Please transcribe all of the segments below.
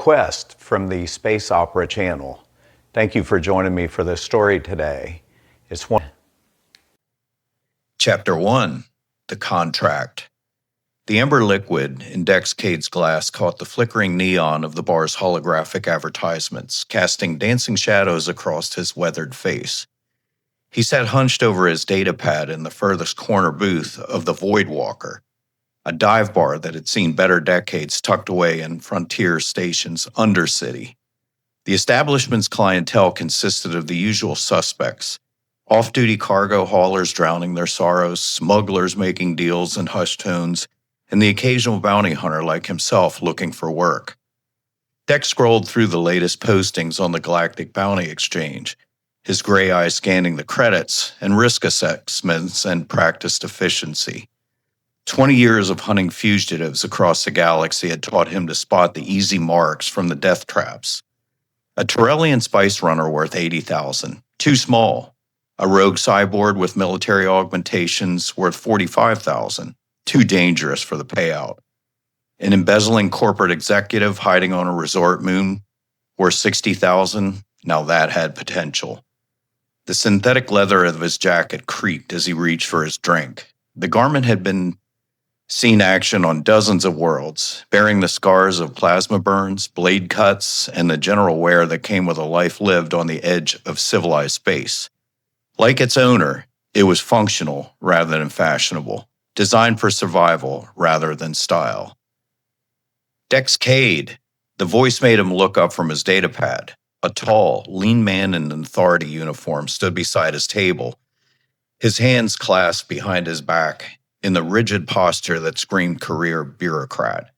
request from the Space Opera channel. Thank you for joining me for this story today. Chapter 1, The Contract. The amber liquid in Dex Kade's glass caught the flickering neon of the bar's holographic advertisements, casting dancing shadows across his weathered face. He sat hunched over his data pad in the furthest corner booth of the Void Walker, a dive bar that had seen better decades tucked away in Frontier Station's Undercity. The establishment's clientele consisted of the usual suspects: off-duty cargo haulers drowning their sorrows, smugglers making deals in hushed tones, and the occasional bounty hunter like himself looking for work. Dex scrolled through the latest postings on the Galactic Bounty Exchange, his gray eyes scanning the credits and risk assessments and practiced efficiency. 20 years of hunting fugitives across the galaxy had taught him to spot the easy marks from the death traps. A Torellian spice runner worth $80,000, too small. A rogue cyborg with military augmentations worth $45,000, too dangerous for the payout. An embezzling corporate executive hiding on a resort moon worth $60,000, now that had potential. The synthetic leather of his jacket creaked as he reached for his drink. The garment had been seen action on dozens of worlds, bearing the scars of plasma burns, blade cuts, and the general wear that came with a life lived on the edge of civilized space. Like its owner, it was functional rather than fashionable, designed for survival rather than style. Dex Kade. The voice made him look up from his datapad. A tall, lean man in an authority uniform stood beside his table, his hands clasped behind his back in the rigid posture that screamed career bureaucrat.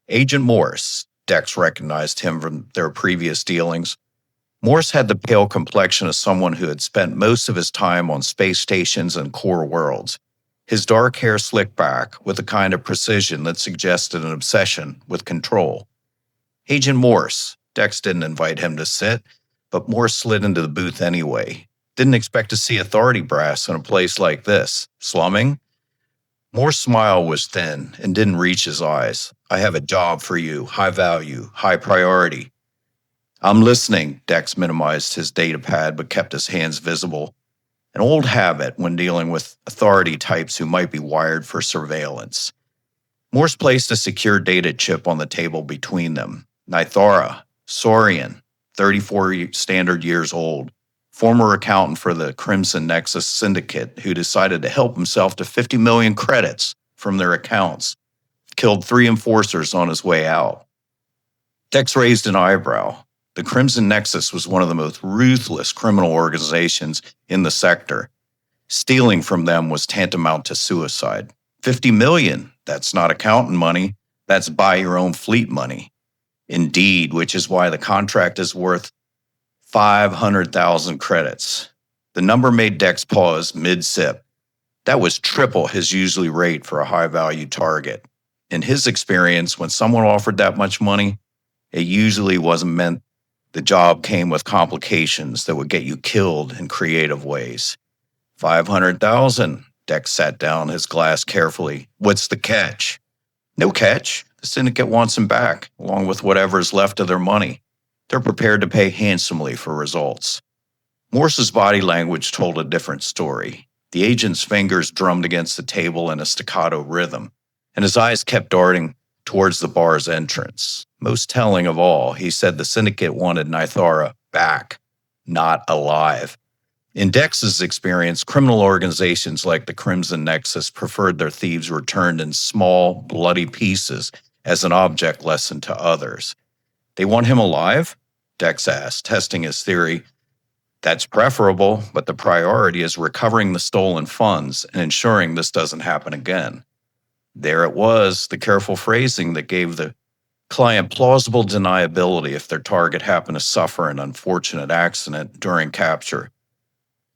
Agent Morse. Dex recognized him from their previous dealings. Morse had the pale complexion of someone who had spent most of his time on space stations and core worlds, his dark hair slicked back with a kind of precision that suggested an obsession with control. Agent Morse. Dex didn't invite him to sit, but Morse slid into the booth anyway. Didn't expect to see authority brass in a place like this. Slumming? Morse's smile was thin and didn't reach his eyes. I have a job for you, high value, high priority. I'm listening. Dex minimized his datapad but kept his hands visible. An old habit when dealing with authority types who might be wired for surveillance. Morse placed a secure data chip on the table between them. Nythara, Saurian, 34 standard years old, former accountant for the Crimson Nexus syndicate who decided to help himself to 50 million credits from their accounts, killed 3 enforcers on his way out. Dex raised an eyebrow. The Crimson Nexus was one of the most ruthless criminal organizations in the sector. Stealing from them was tantamount to suicide. 50 million, that's not accountant money, that's buy your own fleet money. Indeed, which is why the contract is worth 500,000 credits. The number made Dex pause mid-sip. That was triple his usual rate for a high-value target. In his experience, when someone offered that much money, it usually wasn't meant the job came with complications that would get you killed in creative ways. 500,000. Dex sat down his glass carefully. What's the catch? No catch. The syndicate wants him back, along with whatever's left of their money. They're prepared to pay handsomely for results. Morse's body language told a different story. The agent's fingers drummed against the table in a staccato rhythm, and his eyes kept darting towards the bar's entrance. Most telling of all, he said the syndicate wanted Nythara back, not alive. In Dex's experience, criminal organizations like the Crimson Nexus preferred their thieves returned in small, bloody pieces as an object lesson to others. They want him alive? Dex asked, testing his theory. That's preferable, but the priority is recovering the stolen funds and ensuring this doesn't happen again. There it was, the careful phrasing that gave the client plausible deniability if their target happened to suffer an unfortunate accident during capture.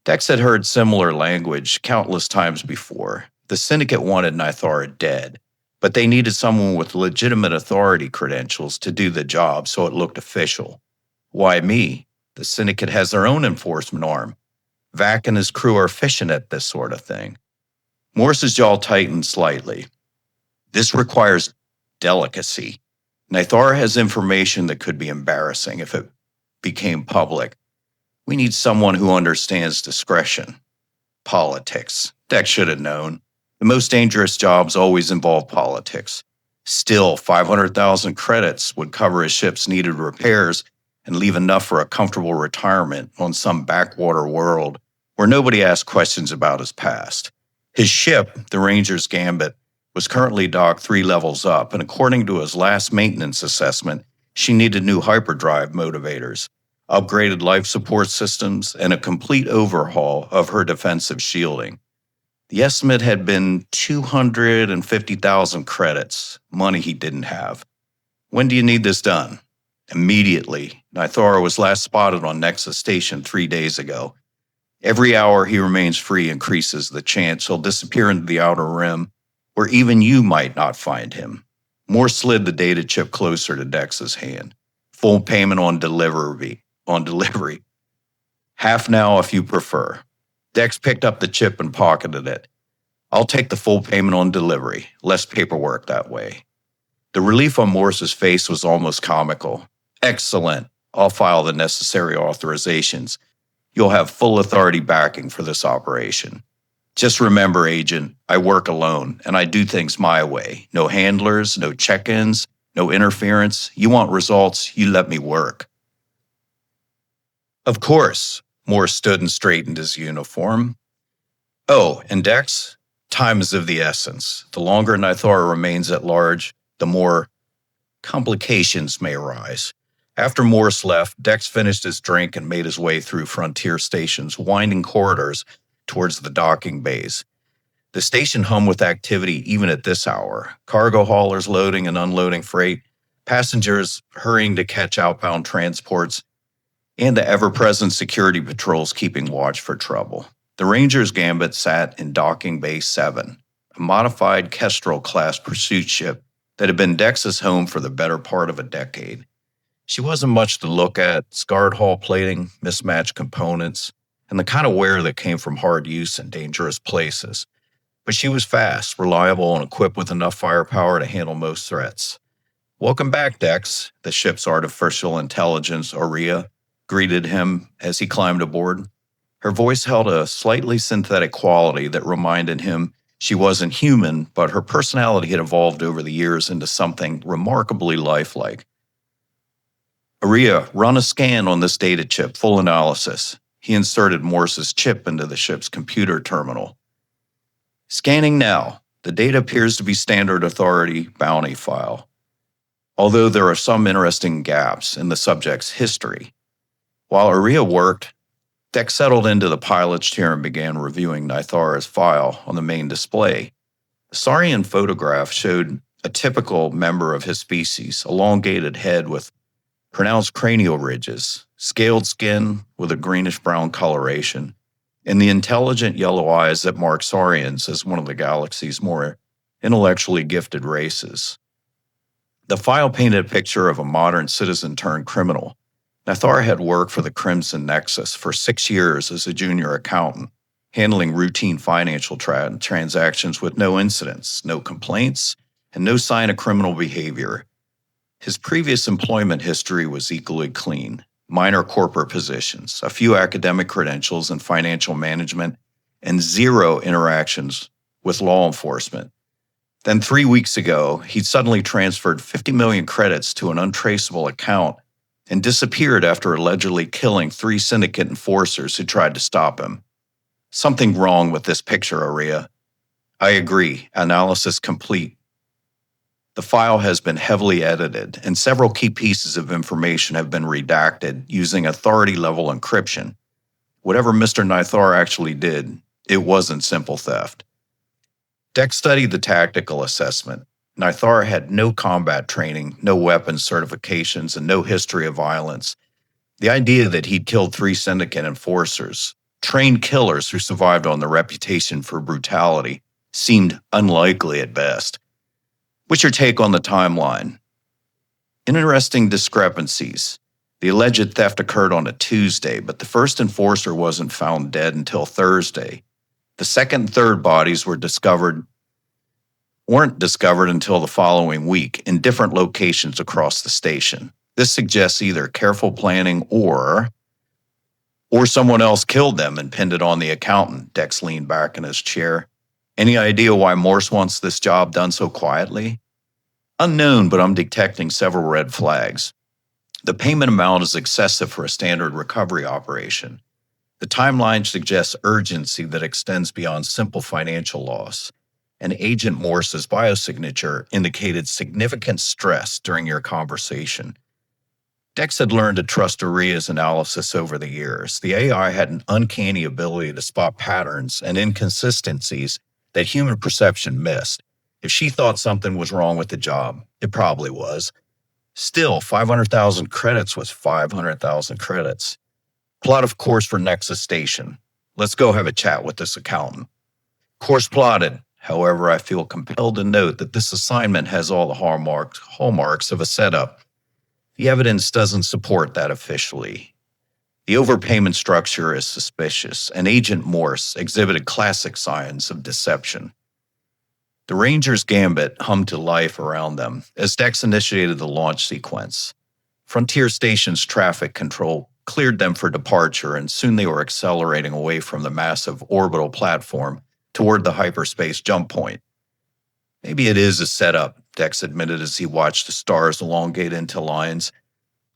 Dex had heard similar language countless times before. The syndicate wanted Nythara dead, but they needed someone with legitimate authority credentials to do the job so it looked official. Why me? The syndicate has their own enforcement arm. Vac and his crew are efficient at this sort of thing. Morse's jaw tightened slightly. This requires delicacy. Nythara has information that could be embarrassing if it became public. We need someone who understands discretion. Politics. Dex should have known. The most dangerous jobs always involve politics. Still, 500,000 credits would cover his ship's needed repairs and leave enough for a comfortable retirement on some backwater world where nobody asked questions about his past. His ship, the Ranger's Gambit, was currently docked 3 levels up, and according to his last maintenance assessment, she needed new hyperdrive motivators, upgraded life support systems, and a complete overhaul of her defensive shielding. The estimate had been 250,000 credits, money he didn't have. When do you need this done? Immediately. Nythara was last spotted on Nexus Station 3 days ago. Every hour he remains free increases the chance he'll disappear into the outer rim, where even you might not find him. Moore slid the data chip closer to Dex's hand. Full payment on delivery. Half now if you prefer. Dex picked up the chip and pocketed it. I'll take the full payment on delivery. Less paperwork that way. The relief on Morse's face was almost comical. Excellent. I'll file the necessary authorizations. You'll have full authority backing for this operation. Just remember, Agent, I work alone, and I do things my way. No handlers, no check-ins, no interference. You want results, you let me work. Of course. Moore stood and straightened his uniform. Oh, and Dex? Time is of the essence. The longer Nythara remains at large, the more complications may arise. After Morse left, Dex finished his drink and made his way through Frontier Station's winding corridors towards the docking bays. The station hummed with activity even at this hour. Cargo haulers loading and unloading freight, passengers hurrying to catch outbound transports, and the ever-present security patrols keeping watch for trouble. The Ranger's Gambit sat in Docking Bay 7, a modified Kestrel-class pursuit ship that had been Dex's home for the better part of a decade. She wasn't much to look at, scarred hull plating, mismatched components, and the kind of wear that came from hard use in dangerous places. But she was fast, reliable, and equipped with enough firepower to handle most threats. Welcome back, Dex, the ship's artificial intelligence, Aurea, greeted him as he climbed aboard. Her voice held a slightly synthetic quality that reminded him she wasn't human, but her personality had evolved over the years into something remarkably lifelike. Aurea, run a scan on this data chip, full analysis. He inserted Morse's chip into the ship's computer terminal. Scanning now. The data appears to be standard authority bounty file, although there are some interesting gaps in the subject's history. While Aurea worked, Dex settled into the pilot's chair and began reviewing Nythara's file on the main display. The Saurian photograph showed a typical member of his species, elongated head with pronounced cranial ridges, scaled skin with a greenish-brown coloration, and the intelligent yellow eyes that mark Saurians as one of the galaxy's more intellectually gifted races. The file painted a picture of a modern citizen-turned-criminal. Nythara had worked for the Crimson Nexus for 6 years as a junior accountant, handling routine financial transactions with no incidents, no complaints, and no sign of criminal behavior. His previous employment history was equally clean. Minor corporate positions, a few academic credentials in financial management, and 0 interactions with law enforcement. Then 3 weeks ago, he'd suddenly transferred 50 million credits to an untraceable account and disappeared after allegedly killing 3 syndicate enforcers who tried to stop him. Something wrong with this picture, Aurea. I agree. Analysis complete. The file has been heavily edited, and several key pieces of information have been redacted using authority-level encryption. Whatever Mr. Nythara actually did, it wasn't simple theft. Dex studied the tactical assessment. Nythara had no combat training, no weapons certifications, and no history of violence. The idea that he'd killed 3 syndicate enforcers, trained killers who survived on their reputation for brutality, seemed unlikely at best. What's your take on the timeline? Interesting discrepancies. The alleged theft occurred on a Tuesday, but the first enforcer wasn't found dead until Thursday. The second and third bodies were discovered weren't discovered until the following week in different locations across the station. This suggests either careful planning or someone else killed them and pinned it on the accountant. Dex leaned back in his chair. Any idea why Morse wants this job done so quietly? Unknown, but I'm detecting several red flags. The payment amount is excessive for a standard recovery operation. The timeline suggests urgency that extends beyond simple financial loss. And Agent Morse's biosignature indicated significant stress during your conversation. Dex had learned to trust Aria's analysis over the years. The AI had an uncanny ability to spot patterns and inconsistencies that human perception missed. If she thought something was wrong with the job, it probably was. Still, 500,000 credits was 500,000 credits. Plot of course for Nexus Station. Let's go have a chat with this accountant. Course plotted. However, I feel compelled to note that this assignment has all the hallmarks of a setup. The evidence doesn't support that officially. The overpayment structure is suspicious, and Agent Morse exhibited classic signs of deception. The Ranger's gambit hummed to life around them as Dex initiated the launch sequence. Frontier Station's traffic control cleared them for departure, and soon they were accelerating away from the massive orbital platform toward the hyperspace jump point. Maybe it is a setup, Dex admitted as he watched the stars elongate into lines.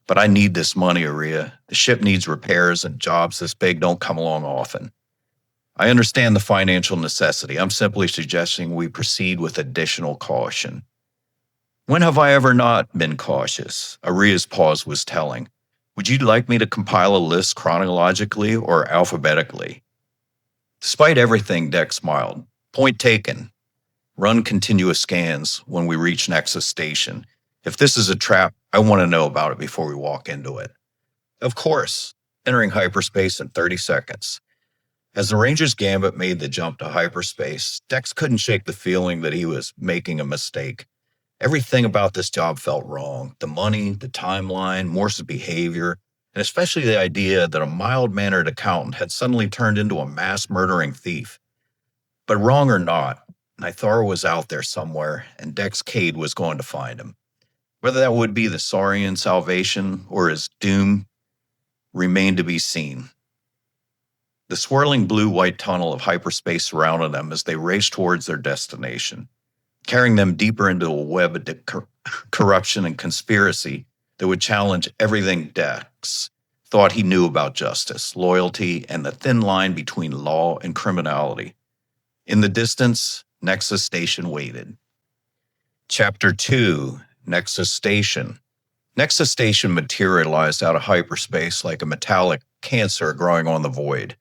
But I need this money, Aria. The ship needs repairs, and jobs this big don't come along often. I understand the financial necessity. I'm simply suggesting we proceed with additional caution. When have I ever not been cautious? Aria's pause was telling. Would you like me to compile a list chronologically or alphabetically? Despite everything, Dex smiled. Point taken. Run continuous scans when we reach Nexus Station. If this is a trap, I want to know about it before we walk into it. Of course, entering hyperspace in 30 seconds. As the Ranger's gambit made the jump to hyperspace, Dex couldn't shake the feeling that he was making a mistake. Everything about this job felt wrong. The money, the timeline, Morse's behavior, and especially the idea that a mild-mannered accountant had suddenly turned into a mass-murdering thief. But wrong or not, Nythara was out there somewhere, and Dex Kade was going to find him. Whether that would be the Saurian salvation or his doom remained to be seen. The swirling blue-white tunnel of hyperspace surrounded them as they raced towards their destination, carrying them deeper into a web of corruption and conspiracy that would challenge everything Dex thought he knew about justice, loyalty, and the thin line between law and criminality. In the distance, Nexus Station waited. Chapter 2, Nexus Station. Nexus Station materialized out of hyperspace like a metallic cancer growing on the void.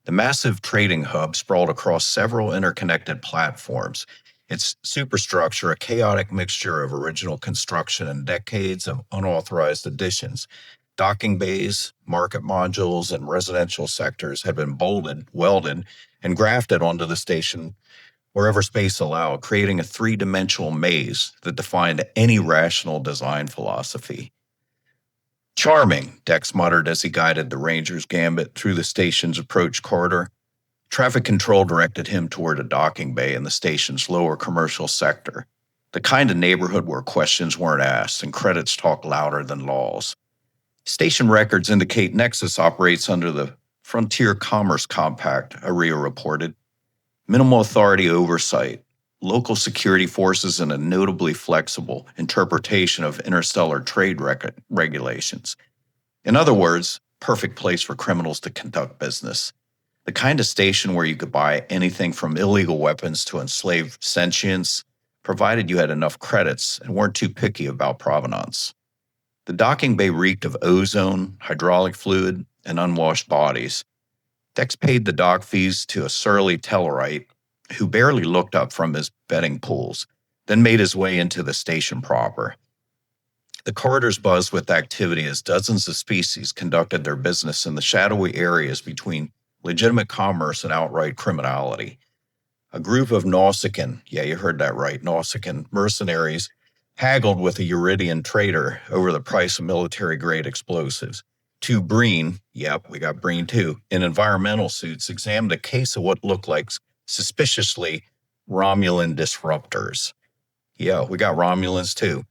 The massive trading hub sprawled across several interconnected platforms, its superstructure a chaotic mixture of original construction and decades of unauthorized additions. Docking bays, market modules, and residential sectors had been bolted, welded, and grafted onto the station wherever space allowed, creating a three-dimensional maze that defined any rational design philosophy. Charming, Dex muttered as he guided the Ranger's gambit through the station's approach corridor. Traffic control directed him toward a docking bay in the station's lower commercial sector, the kind of neighborhood where questions weren't asked and credits talk louder than laws. Station records indicate Nexus operates under the Frontier Commerce Compact, Aria reported. Minimal authority oversight, local security forces, and a notably flexible interpretation of interstellar trade regulations. In other words, perfect place for criminals to conduct business. The kind of station where you could buy anything from illegal weapons to enslaved sentience, provided you had enough credits and weren't too picky about provenance. The docking bay reeked of ozone, hydraulic fluid, and unwashed bodies. Dex paid the dock fees to a surly Tellarite who barely looked up from his betting pools, then made his way into the station proper. The corridors buzzed with activity as dozens of species conducted their business in the shadowy areas between legitimate commerce and outright criminality. A group of Nausicaan, yeah, you heard that right, Nausicaan mercenaries haggled with a Euridian trader over the price of military-grade explosives. Two Breen, yep, we got Breen too, in environmental suits examined a case of what looked like suspiciously Romulan disruptors. Yeah, we got Romulans too.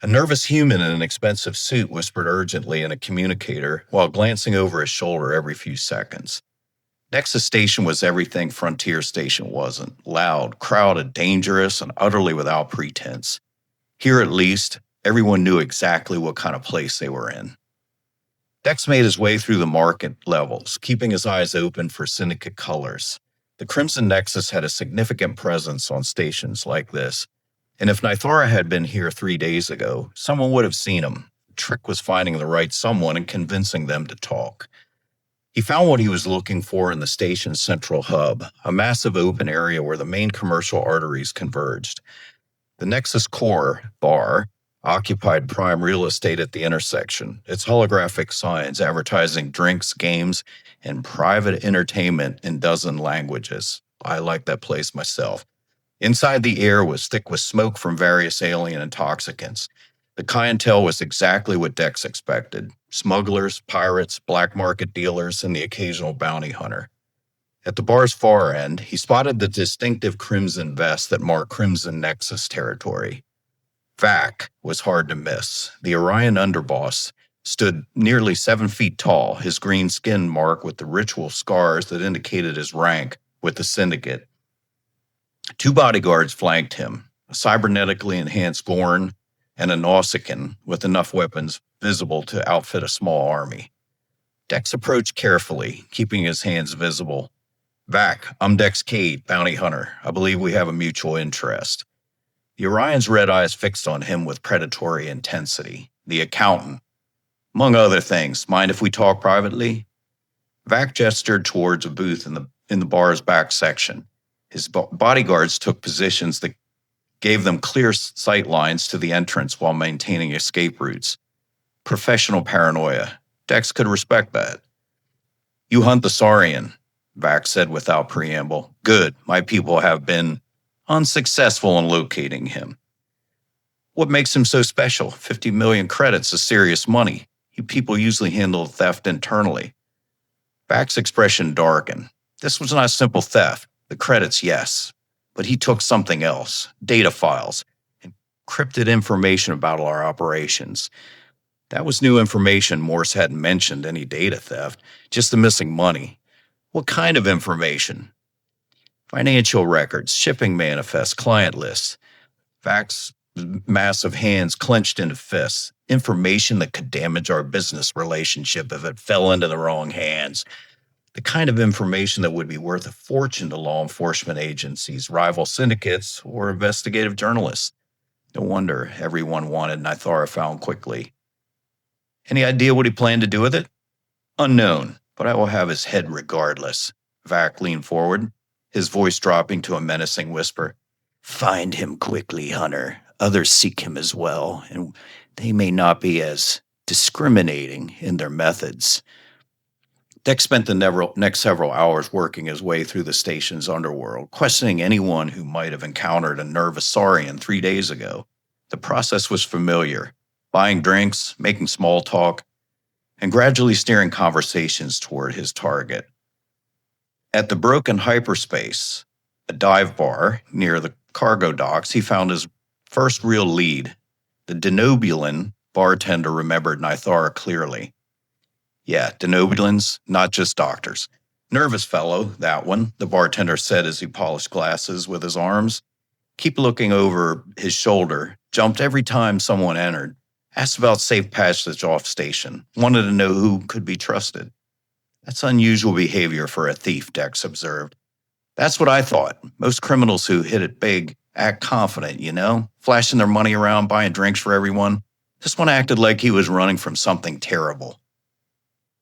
A nervous human in an expensive suit whispered urgently in a communicator while glancing over his shoulder every few seconds. Nexus Station was everything Frontier Station wasn't: loud, crowded, dangerous, and utterly without pretense. Here, at least, everyone knew exactly what kind of place they were in. Dex made his way through the market levels, keeping his eyes open for syndicate colors. The Crimson Nexus had a significant presence on stations like this, and if Nythara had been here 3 days ago, someone would have seen him. The trick was finding the right someone and convincing them to talk. He found what he was looking for in the station's central hub, a massive open area where the main commercial arteries converged. The Nexus Core bar occupied prime real estate at the intersection, its holographic signs advertising drinks, games, and private entertainment in dozen languages. I like that place myself. Inside, the air was thick with smoke from various alien intoxicants. The clientele was exactly what Dex expected: smugglers, pirates, black market dealers, and the occasional bounty hunter. At the bar's far end, he spotted the distinctive crimson vest that marked Crimson Nexus territory. Vac was hard to miss. The Orion underboss stood nearly 7 feet tall, his green skin marked with the ritual scars that indicated his rank with the syndicate. 2 bodyguards flanked him, a cybernetically enhanced Gorn and a Nausicaan with enough weapons visible to outfit a small army. Dex approached carefully, keeping his hands visible. "Vac, I'm Dex Kade, bounty hunter. I believe we have a mutual interest." The Orion's red eyes fixed on him with predatory intensity. The accountant. "Among other things, mind if we talk privately?" Vac gestured towards a booth in the bar's back section. His bodyguards took positions that gave them clear sight lines to the entrance while maintaining escape routes. Professional paranoia. Dex could respect that. "You hunt the Saurian," Vac said without preamble. "Good. My people have been unsuccessful in locating him." "What makes him so special? 50 million credits is serious money. You people usually handle theft internally." Vac's expression darkened. This was not a simple theft. The credits, yes. But he took something else: data files, encrypted information about our operations. That was new information. Morse hadn't mentioned any data theft, just the missing money. What kind of information? Financial records, shipping manifests, client lists. Vac's massive hands clenched into fists. Information that could damage our business relationship if it fell into the wrong hands. The kind of information that would be worth a fortune to law enforcement agencies, rival syndicates, or investigative journalists. No wonder everyone wanted Nythara found quickly. "Any idea what he planned to do with it?" "Unknown, but I will have his head regardless." Vac leaned forward, his voice dropping to a menacing whisper. "Find him quickly, Hunter. Others seek him as well, and they may not be as discriminating in their methods." Dex spent the next several hours working his way through the station's underworld, questioning anyone who might have encountered a nervous Saurian 3 days ago. The process was familiar: buying drinks, making small talk, and gradually steering conversations toward his target. At the broken hyperspace, a dive bar near the cargo docks, he found his first real lead. The Denobulan bartender remembered Nythara clearly. "Yeah, Denobulans, not just doctors. Nervous fellow, that one," the bartender said as he polished glasses with his arms. "Keep looking over his shoulder. Jumped every time someone entered. Asked about safe passage off station. Wanted to know who could be trusted." "That's unusual behavior for a thief," Dex observed. "That's what I thought. Most criminals who hit it big act confident, flashing their money around, buying drinks for everyone. This one acted like he was running from something terrible."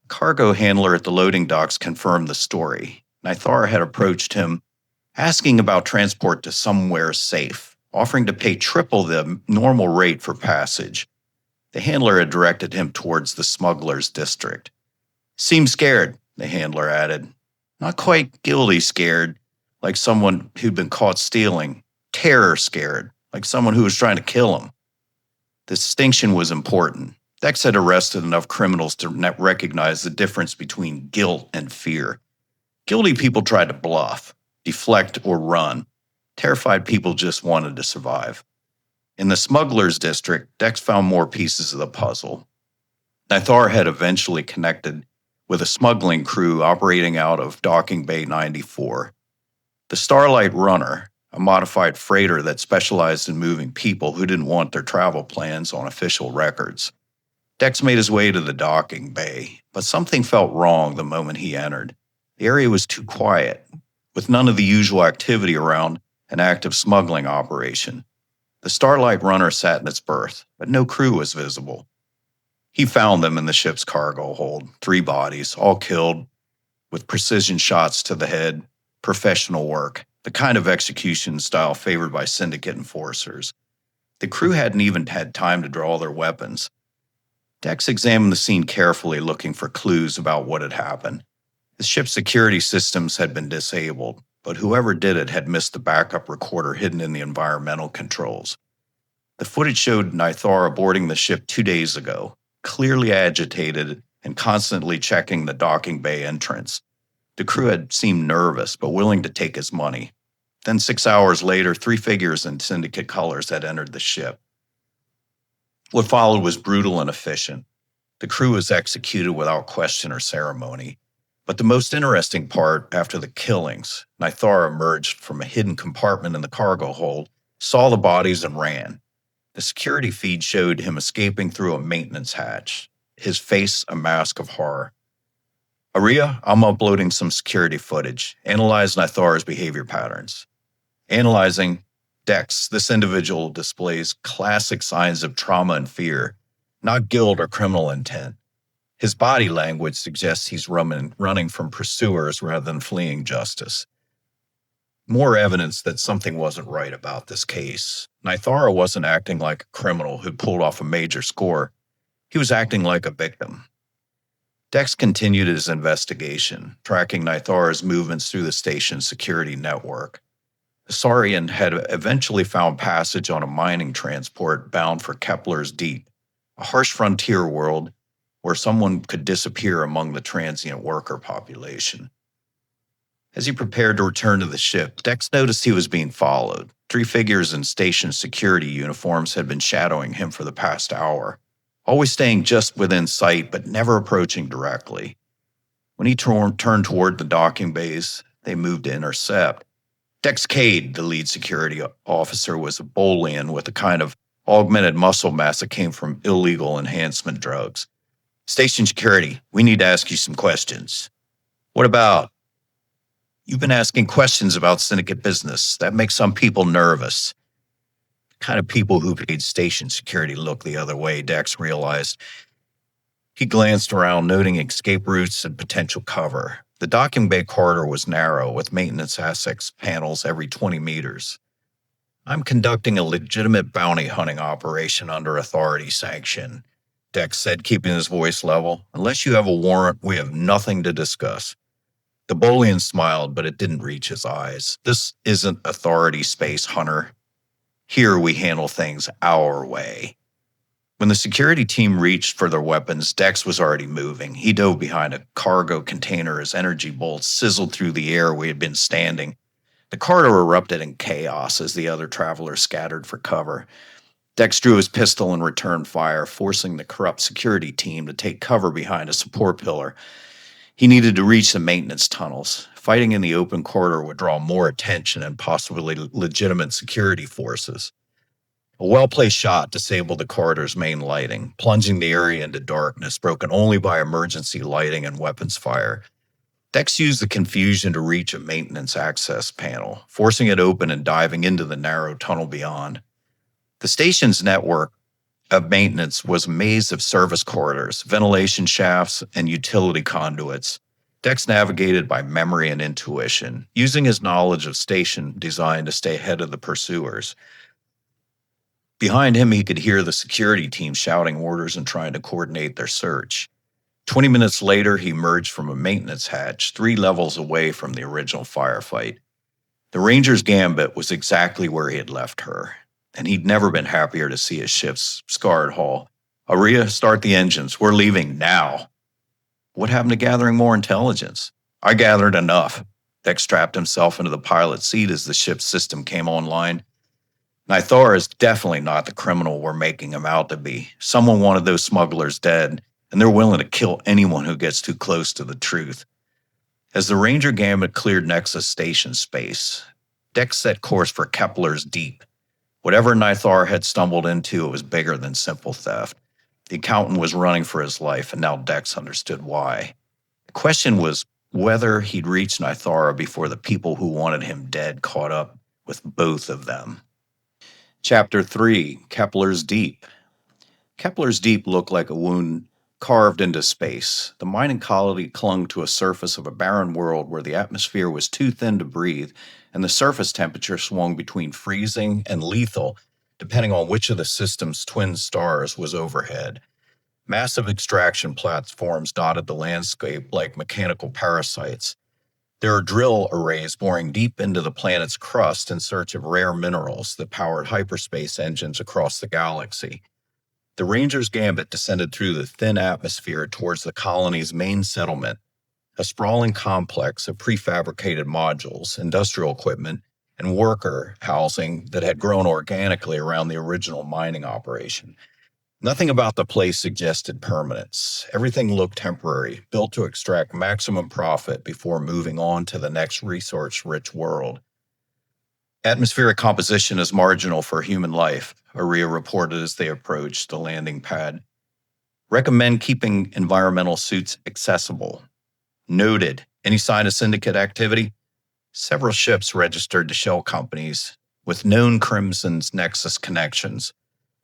Cargo handler at the loading docks confirmed the story. Nythara had approached him, asking about transport to somewhere safe, offering to pay triple the normal rate for passage. The handler had directed him towards the smuggler's district. "Seemed scared," the handler added. "Not quite guilty scared, like someone who'd been caught stealing. Terror scared, like someone who was trying to kill him." The distinction was important. Dex had arrested enough criminals to recognize the difference between guilt and fear. Guilty people tried to bluff, deflect, or run. Terrified people just wanted to survive. In the smuggler's district, Dex found more pieces of the puzzle. Nythara had eventually connected with a smuggling crew operating out of Docking Bay 94. The Starlight Runner, a modified freighter that specialized in moving people who didn't want their travel plans on official records. Dex made his way to the docking bay, but something felt wrong the moment he entered. The area was too quiet, with none of the usual activity around an active smuggling operation. The Starlight Runner sat in its berth, but no crew was visible. He found them in the ship's cargo hold, 3 bodies, all killed, with precision shots to the head, professional work, the kind of execution style favored by syndicate enforcers. The crew hadn't even had time to draw their weapons. Dex examined the scene carefully, looking for clues about what had happened. The ship's security systems had been disabled, but whoever did it had missed the backup recorder hidden in the environmental controls. The footage showed Nythara boarding the ship 2 days ago, clearly agitated and constantly checking the docking bay entrance. The crew had seemed nervous, but willing to take his money. Then 6 hours later, 3 figures in syndicate colors had entered the ship. What followed was brutal and efficient. The crew was executed without question or ceremony. But the most interesting part, after the killings, Nythara emerged from a hidden compartment in the cargo hold, saw the bodies, and ran. The security feed showed him escaping through a maintenance hatch, his face a mask of horror. Aria, I'm uploading some security footage. Analyze Nythara's behavior patterns. Analyzing. Dex, this individual displays classic signs of trauma and fear, not guilt or criminal intent. His body language suggests he's running from pursuers rather than fleeing justice. More evidence that something wasn't right about this case. Nythara wasn't acting like a criminal who'd pulled off a major score. He was acting like a victim. Dex continued his investigation, tracking Nythara's movements through the station's security network. The Saurian had eventually found passage on a mining transport bound for Kepler's Deep, a harsh frontier world where someone could disappear among the transient worker population. As he prepared to return to the ship, Dex noticed he was being followed. 3 figures in station security uniforms had been shadowing him for the past hour, always staying just within sight but never approaching directly. When he turned toward the docking bays, they moved to intercept. Dex Kade, the lead security officer, was a Bolian with a kind of augmented muscle mass that came from illegal enhancement drugs. Station security, we need to ask you some questions. What about? You've been asking questions about syndicate business. That makes some people nervous. The kind of people who paid station security look the other way, Dex realized. He glanced around, noting escape routes and potential cover. The docking bay corridor was narrow, with maintenance access panels every 20 meters. I'm conducting a legitimate bounty hunting operation under authority sanction, Dex said, keeping his voice level. Unless you have a warrant, we have nothing to discuss. The Bolian smiled, but it didn't reach his eyes. This isn't authority space, Hunter. Here we handle things our way. When the security team reached for their weapons, Dex was already moving. He dove behind a cargo container as energy bolts sizzled through the air where he had been standing. The corridor erupted in chaos as the other travelers scattered for cover. Dex drew his pistol and returned fire, forcing the corrupt security team to take cover behind a support pillar. He needed to reach the maintenance tunnels. Fighting in the open corridor would draw more attention and possibly legitimate security forces. A well-placed shot disabled the corridor's main lighting, plunging the area into darkness, broken only by emergency lighting and weapons fire. Dex used the confusion to reach a maintenance access panel, forcing it open and diving into the narrow tunnel beyond. The station's network of maintenance was a maze of service corridors, ventilation shafts, and utility conduits. Dex navigated by memory and intuition, using his knowledge of station design to stay ahead of the pursuers. Behind him, he could hear the security team shouting orders and trying to coordinate their search. 20 minutes later, he emerged from a maintenance hatch 3 levels away from the original firefight. The Ranger's gambit was exactly where he had left her, and he'd never been happier to see his ship's scarred hull. Aria, start the engines. We're leaving now. What happened to gathering more intelligence? I gathered enough. Dex strapped himself into the pilot's seat as the ship's system came online. Nythara is definitely not the criminal we're making him out to be. Someone wanted those smugglers dead, and they're willing to kill anyone who gets too close to the truth. As the Ranger Gambit cleared Nexus Station space, Dex set course for Kepler's Deep. Whatever Nythara had stumbled into, it was bigger than simple theft. The accountant was running for his life, and now Dex understood why. The question was whether he'd reach Nythara before the people who wanted him dead caught up with both of them. Chapter 3, Kepler's Deep. Kepler's Deep looked like a wound carved into space. The mining colony clung to a surface of a barren world where the atmosphere was too thin to breathe, and the surface temperature swung between freezing and lethal, depending on which of the system's twin stars was overhead. Massive extraction platforms dotted the landscape like mechanical parasites. There are drill arrays boring deep into the planet's crust in search of rare minerals that powered hyperspace engines across the galaxy. The Ranger's Gambit descended through the thin atmosphere towards the colony's main settlement, a sprawling complex of prefabricated modules, industrial equipment, and worker housing that had grown organically around the original mining operation. Nothing about the place suggested permanence. Everything looked temporary, built to extract maximum profit before moving on to the next resource-rich world. Atmospheric composition is marginal for human life, Aria reported as they approached the landing pad. Recommend keeping environmental suits accessible. Noted. Any sign of syndicate activity? Several ships registered to shell companies with known Crimson's Nexus connections.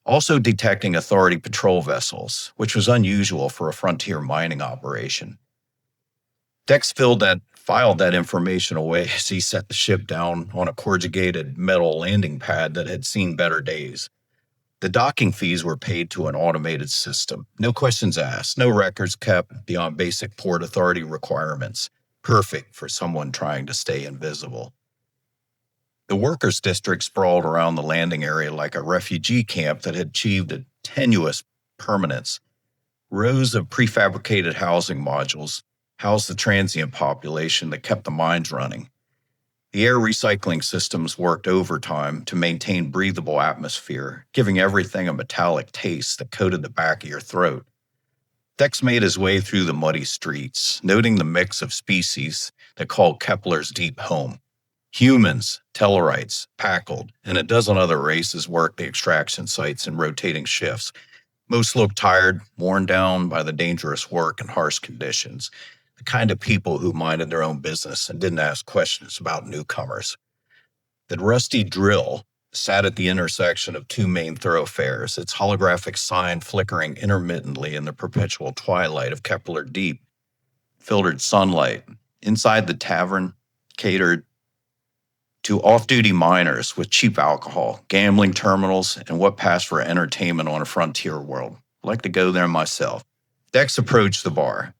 Also detecting Authority patrol vessels, which was unusual for a frontier mining operation. Dex filed that information away as he set the ship down on a corrugated metal landing pad that had seen better days. The docking fees were paid to an automated system. No questions asked, no records kept beyond basic Port Authority requirements. Perfect for someone trying to stay invisible. The workers' district sprawled around the landing area like a refugee camp that had achieved a tenuous permanence. Rows of prefabricated housing modules housed the transient population that kept the mines running. The air recycling systems worked overtime to maintain breathable atmosphere, giving everything a metallic taste that coated the back of your throat. Dex made his way through the muddy streets, noting the mix of species that called Kepler's Deep home. Humans, Tellarites, Packled, and a dozen other races worked the extraction sites in rotating shifts. Most looked tired, worn down by the dangerous work and harsh conditions, the kind of people who minded their own business and didn't ask questions about newcomers. The rusty drill sat at the intersection of two main thoroughfares, its holographic sign flickering intermittently in the perpetual twilight of Kepler Deep. Filtered sunlight. Inside the tavern, catered to off-duty miners with cheap alcohol, gambling terminals, and what passed for entertainment on a frontier world. I'd like to go there myself. Dex approached the bar,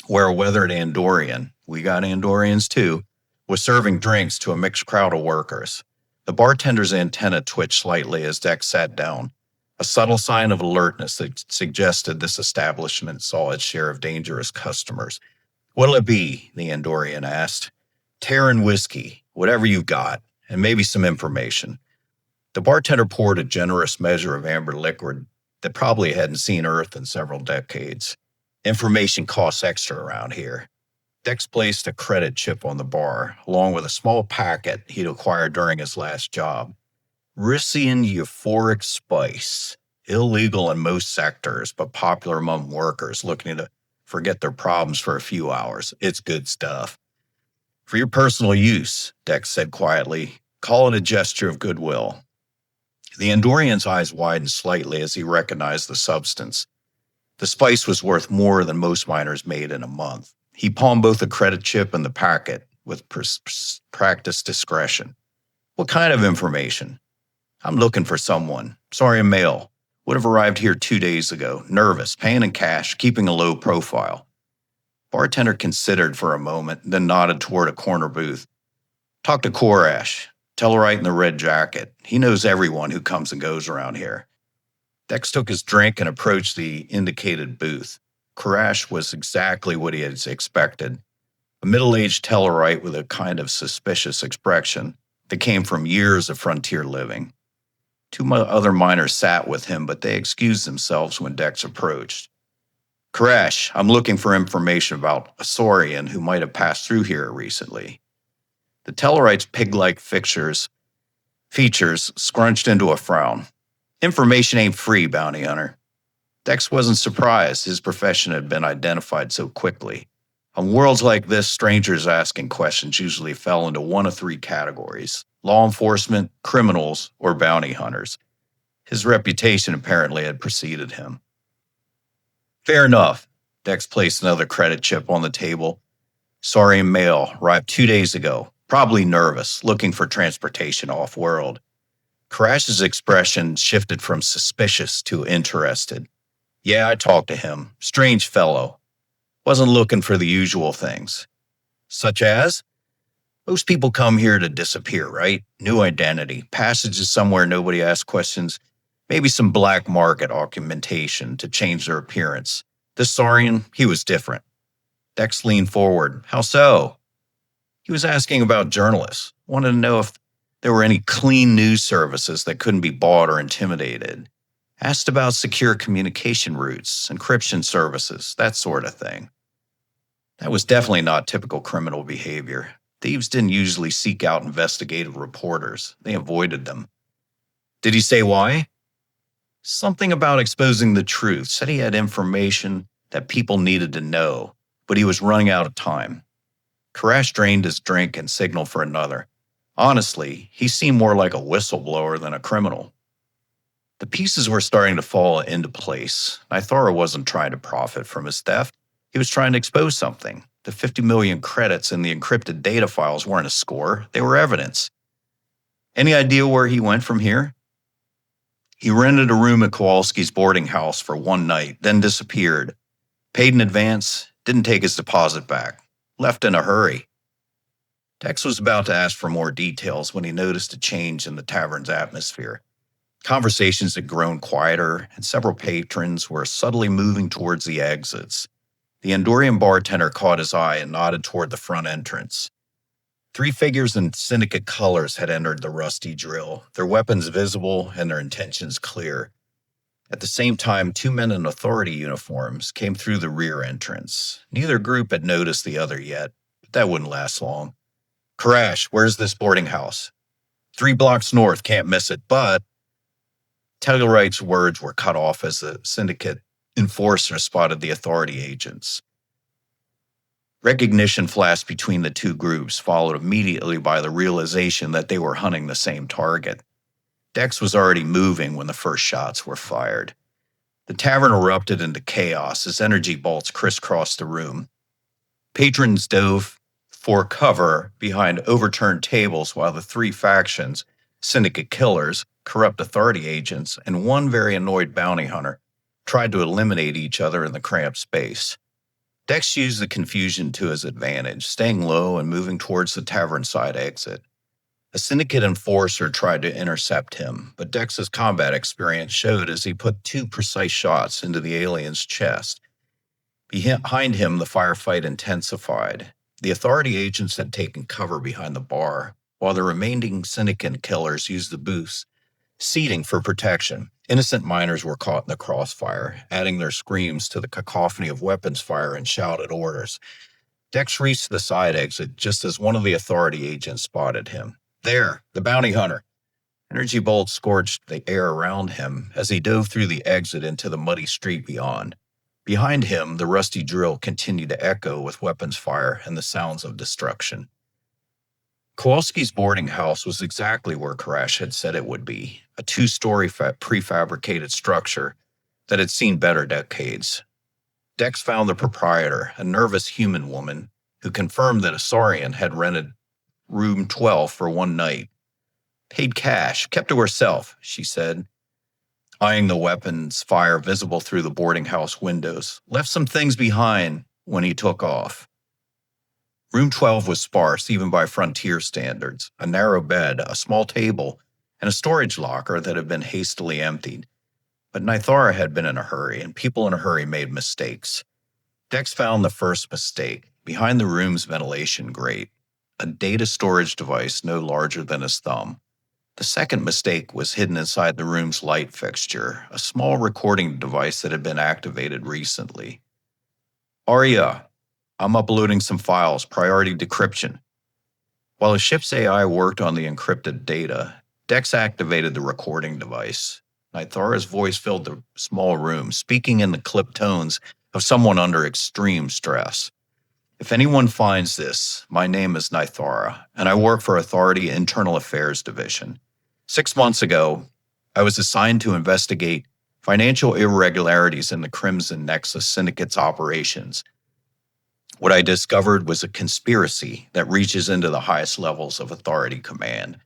where a weathered Andorian, we got Andorians too, was serving drinks to a mixed crowd of workers. The bartender's antenna twitched slightly as Dex sat down, a subtle sign of alertness that suggested this establishment saw its share of dangerous customers. "What'll it be?" the Andorian asked. "Terran whiskey, whatever you've got, and maybe some information." The bartender poured a generous measure of amber liquid that probably hadn't seen Earth in several decades. "Information costs extra around here." Dex placed a credit chip on the bar, along with a small packet he'd acquired during his last job. Rissian euphoric spice, illegal in most sectors, but popular among workers looking to forget their problems for a few hours. It's good stuff. "For your personal use," Dex said quietly. "Call it a gesture of goodwill." The Andorian's eyes widened slightly as he recognized the substance. The spice was worth more than most miners made in a month. He palmed both the credit chip and the packet with practiced discretion. "What kind of information?" "I'm looking for someone. Saurian male. Would have arrived here 2 days ago. Nervous, paying in cash, keeping a low profile." Bartender considered for a moment, then nodded toward a corner booth. "Talk to Korash. Tellarite in the red jacket. He knows everyone who comes and goes around here." Dex took his drink and approached the indicated booth. Korash was exactly what he had expected. A middle-aged Tellarite with a kind of suspicious expression that came from years of frontier living. Other miners sat with him, but they excused themselves when Dex approached. Koresh, I'm looking for information about a Saurian who might have passed through here recently. The Tellarite's pig-like features scrunched into a frown. Information ain't free, bounty hunter. Dex wasn't surprised his profession had been identified so quickly. On worlds like this, strangers asking questions usually fell into one of three categories: law enforcement, criminals, or bounty hunters. His reputation apparently had preceded him. Fair enough. Dex placed another credit chip on the table. Saurian male, arrived 2 days ago. Probably nervous, looking for transportation off-world. Karash's expression shifted from suspicious to interested. Yeah, I talked to him. Strange fellow. Wasn't looking for the usual things. Such as? Most people come here to disappear, right? New identity, passages somewhere nobody asks questions, maybe some black market augmentation to change their appearance. This Saurian, he was different. Dex leaned forward. How so? He was asking about journalists. Wanted to know if there were any clean news services that couldn't be bought or intimidated. Asked about secure communication routes, encryption services, that sort of thing. That was definitely not typical criminal behavior. Thieves didn't usually seek out investigative reporters. They avoided them. Did he say why? Something about exposing the truth. Said he had information that people needed to know, but he was running out of time. Karash drained his drink and signaled for another. Honestly, he seemed more like a whistleblower than a criminal. The pieces were starting to fall into place. Nythara wasn't trying to profit from his theft. He was trying to expose something. The 50 million credits in the encrypted data files weren't a score. They were evidence. Any idea where he went from here? He rented a room at Kowalski's boarding house for one night, then disappeared. Paid in advance, didn't take his deposit back. Left in a hurry. Dex was about to ask for more details when he noticed a change in the tavern's atmosphere. Conversations had grown quieter, and several patrons were subtly moving towards the exits. The Andorian bartender caught his eye and nodded toward the front entrance. 3 figures in syndicate colors had entered the rusty drill, their weapons visible and their intentions clear. At the same time, 2 men in authority uniforms came through the rear entrance. Neither group had noticed the other yet, but that wouldn't last long. Karash, where's this boarding house? 3 blocks north, can't miss it, but... Tellurite's words were cut off as the syndicate enforcer spotted the authority agents. Recognition flashed between the 2 groups, followed immediately by the realization that they were hunting the same target. Dex was already moving when the first shots were fired. The tavern erupted into chaos as energy bolts crisscrossed the room. Patrons dove for cover behind overturned tables while the 3 factions, syndicate killers, corrupt authority agents, and 1 very annoyed bounty hunter, tried to eliminate each other in the cramped space. Dex used the confusion to his advantage, staying low and moving towards the tavern side exit. A syndicate enforcer tried to intercept him, but Dex's combat experience showed as he put 2 precise shots into the alien's chest. Behind him, the firefight intensified. The authority agents had taken cover behind the bar, while the remaining syndicate killers used the booth's seating for protection. Innocent miners were caught in the crossfire, adding their screams to the cacophony of weapons fire and shouted orders. Dex reached the side exit just as one of the authority agents spotted him. There, the bounty hunter. Energy bolts scorched the air around him as he dove through the exit into the muddy street beyond. Behind him, the rusty drill continued to echo with weapons fire and the sounds of destruction. Kowalski's boarding house was exactly where Karash had said it would be, a 2-story prefabricated structure that had seen better decades. Dex found the proprietor, a nervous human woman, who confirmed that a Saurian had rented room 12 for one night. Paid cash, kept to herself, she said, eyeing the weapons fire visible through the boarding house windows. Left some things behind when he took off. Room 12 was sparse, even by frontier standards. A narrow bed, a small table, and a storage locker that had been hastily emptied. But Nythara had been in a hurry, and people in a hurry made mistakes. Dex found the first mistake, behind the room's ventilation grate, a data storage device no larger than his thumb. The second mistake was hidden inside the room's light fixture, a small recording device that had been activated recently. "Arya, I'm uploading some files, priority decryption." While the ship's AI worked on the encrypted data, Dex activated the recording device. Nythara's voice filled the small room, speaking in the clipped tones of someone under extreme stress. "If anyone finds this, my name is Nythara, and I work for Authority Internal Affairs Division. 6 months ago, I was assigned to investigate financial irregularities in the Crimson Nexus Syndicate's operations. What I discovered was a conspiracy that reaches into the highest levels of Authority command."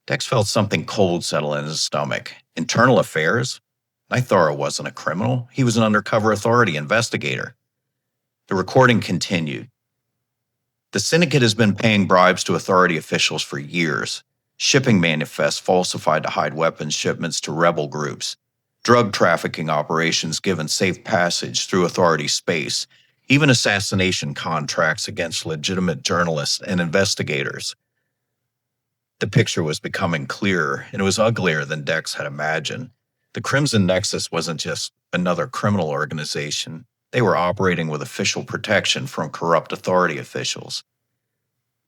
Dex felt something cold settle in his stomach. Internal affairs? Nythara wasn't a criminal. He was an undercover Authority investigator. The recording continued. "The syndicate has been paying bribes to Authority officials for years. Shipping manifests falsified to hide weapons shipments to rebel groups. Drug trafficking operations given safe passage through Authority space. Even assassination contracts against legitimate journalists and investigators." The picture was becoming clearer, and it was uglier than Dex had imagined. The Crimson Nexus wasn't just another criminal organization. They were operating with official protection from corrupt Authority officials.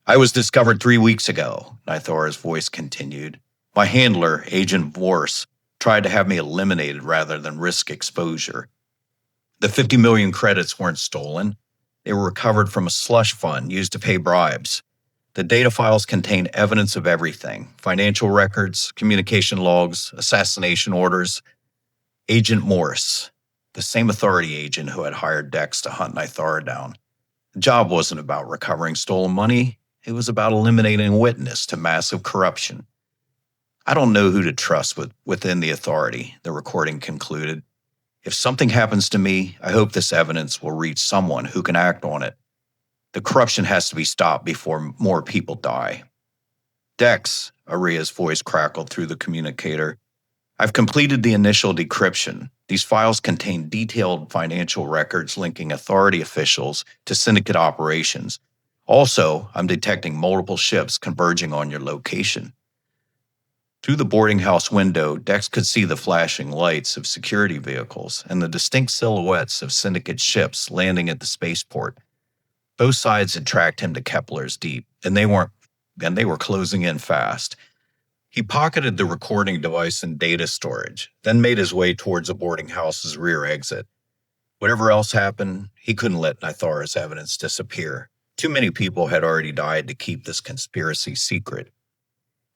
"I was discovered 3 weeks ago," Nythara's voice continued. "My handler, Agent Vorse, tried to have me eliminated rather than risk exposure. The 50 million credits weren't stolen. They were recovered from a slush fund used to pay bribes. The data files contain evidence of everything: financial records, communication logs, assassination orders. Agent Morse, the same Authority agent who had hired Dex to hunt Nythara down. The job wasn't about recovering stolen money. It was about eliminating a witness to massive corruption. I don't know who to trust within the Authority," the recording concluded. "If something happens to me, I hope this evidence will reach someone who can act on it. The corruption has to be stopped before more people die." "Dex," Aria's voice crackled through the communicator, "I've completed the initial decryption. These files contain detailed financial records linking Authority officials to syndicate operations. Also, I'm detecting multiple ships converging on your location." Through the boarding house window, Dex could see the flashing lights of security vehicles and the distinct silhouettes of syndicate ships landing at the spaceport. Both sides had tracked him to Kepler's deep, and they were closing in fast. He pocketed the recording device in data storage, then made his way towards the boarding house's rear exit. Whatever else happened, he couldn't let Nythara's evidence disappear. Too many people had already died to keep this conspiracy secret.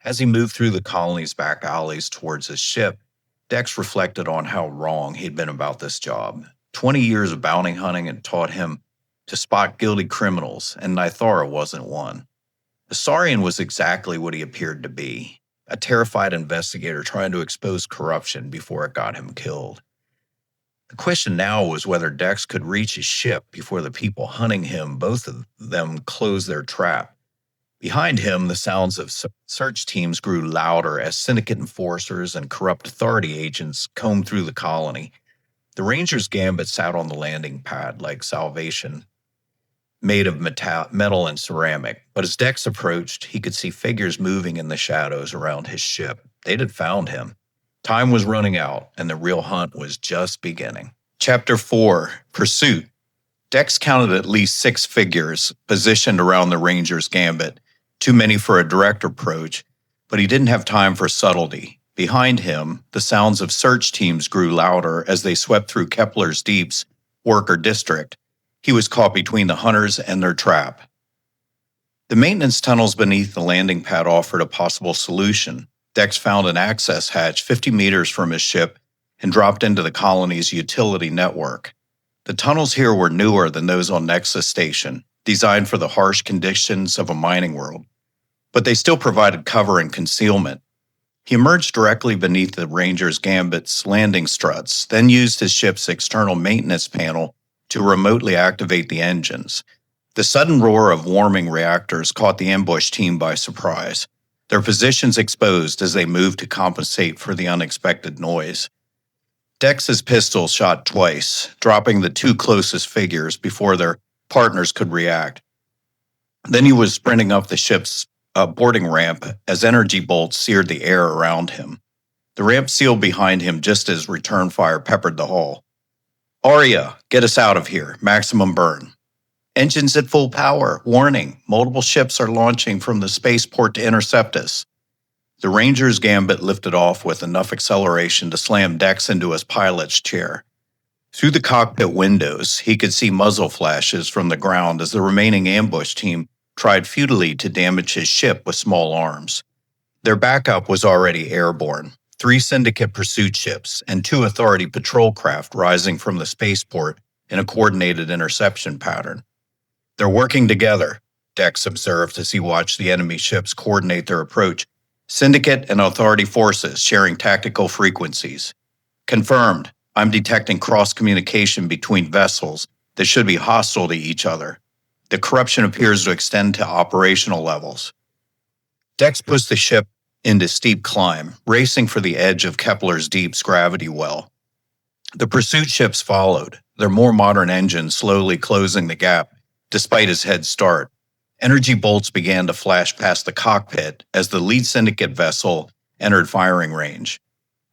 As he moved through the colony's back alleys towards his ship, Dex reflected on how wrong he'd been about this job. 20 years of bounty hunting had taught him to spot guilty criminals, and Nythara wasn't one. The Saurian was exactly what he appeared to be: a terrified investigator trying to expose corruption before it got him killed. The question now was whether Dex could reach his ship before the people hunting him, both of them, closed their trap. Behind him, the sounds of search teams grew louder as syndicate enforcers and corrupt Authority agents combed through the colony. The Ranger's Gambit sat on the landing pad like salvation, made of metal and ceramic, but as Dex approached, he could see figures moving in the shadows around his ship. They'd had found him. Time was running out, and the real hunt was just beginning. Chapter 4, Pursuit. Dex counted at least 6 figures positioned around the Ranger's Gambit, too many for a direct approach, but he didn't have time for subtlety. Behind him, the sounds of search teams grew louder as they swept through Kepler's Deep's worker district. He was caught between the hunters and their trap. The maintenance tunnels beneath the landing pad offered a possible solution. Dex found an access hatch 50 meters from his ship and dropped into the colony's utility network. The tunnels here were newer than those on Nexus Station, designed for the harsh conditions of a mining world, but they still provided cover and concealment. He emerged directly beneath the Ranger's Gambit's landing struts, then used his ship's external maintenance panel to remotely activate the engines. The sudden roar of warming reactors caught the ambush team by surprise, their positions exposed as they moved to compensate for the unexpected noise. Dex's pistol shot twice, dropping the 2 closest figures before their partners could react. Then he was sprinting up the ship's boarding ramp as energy bolts seared the air around him. The ramp sealed behind him just as return fire peppered the hull. "Arya, get us out of here. Maximum burn." "Engines at full power. Warning, multiple ships are launching from the spaceport to intercept us." The Ranger's gambit lifted off with enough acceleration to slam Dex into his pilot's chair. Through the cockpit windows, he could see muzzle flashes from the ground as the remaining ambush team tried futilely to damage his ship with small arms. Their backup was already airborne. 3 syndicate pursuit ships and 2 Authority patrol craft rising from the spaceport in a coordinated interception pattern. "They're working together," Dex observed as he watched the enemy ships coordinate their approach. "Syndicate and Authority forces sharing tactical frequencies." "Confirmed. I'm detecting cross-communication between vessels that should be hostile to each other. The corruption appears to extend to operational levels." Dex pushed the ship into steep climb, racing for the edge of Kepler's deep gravity well. The pursuit ships followed, their more modern engines slowly closing the gap, despite his head start. Energy bolts began to flash past the cockpit as the lead syndicate vessel entered firing range.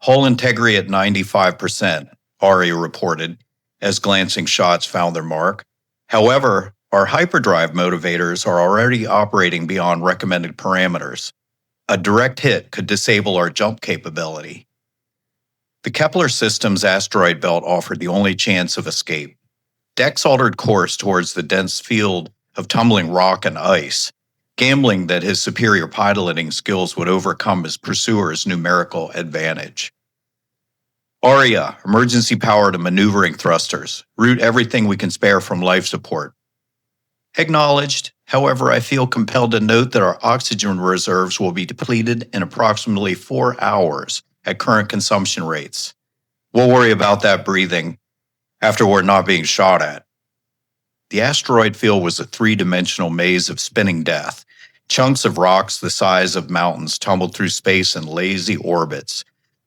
"Hull integrity at 95%, Arya reported, as glancing shots found their mark. "However, our hyperdrive motivators are already operating beyond recommended parameters. A direct hit could disable our jump capability." The Kepler system's asteroid belt offered the only chance of escape. Dex altered course towards the dense field of tumbling rock and ice, gambling that his superior piloting skills would overcome his pursuer's numerical advantage. "Arya, emergency power to maneuvering thrusters. Route everything we can spare from life support." "Acknowledged. However, I feel compelled to note that our oxygen reserves will be depleted in approximately 4 hours at current consumption rates. We'll worry about that breathing after we're not being shot at." The asteroid field was a 3-dimensional maze of spinning death. Chunks of rocks the size of mountains tumbled through space in lazy orbits,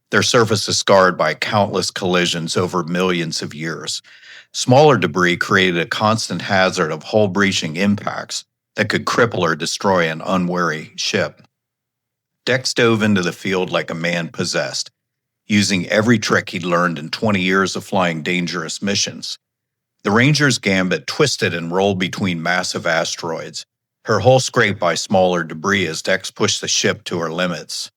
their surfaces scarred by countless collisions over millions of years. Smaller debris created a constant hazard of hull-breaching impacts that could cripple or destroy an unwary ship. Dex dove into the field like a man possessed, using every trick he'd learned in 20 years of flying dangerous missions. The Ranger's gambit twisted and rolled between massive asteroids, her hull scraped by smaller debris as Dex pushed the ship to her limits.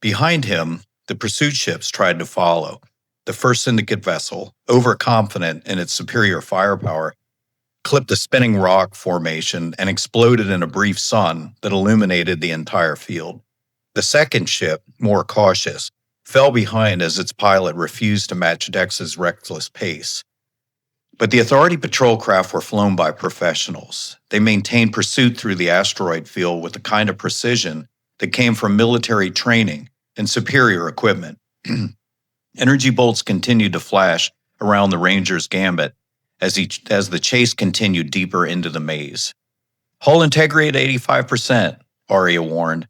Behind him, the pursuit ships tried to follow. The first syndicate vessel, overconfident in its superior firepower, clipped a spinning rock formation and exploded in a brief sun that illuminated the entire field. The second ship, more cautious, fell behind as its pilot refused to match Dex's reckless pace. But the Authority patrol craft were flown by professionals. They maintained pursuit through the asteroid field with the kind of precision that came from military training and superior equipment. Energy bolts continued to flash around the Ranger's gambit as the chase continued deeper into the maze. "Hull integrity at 85%, Arya warned.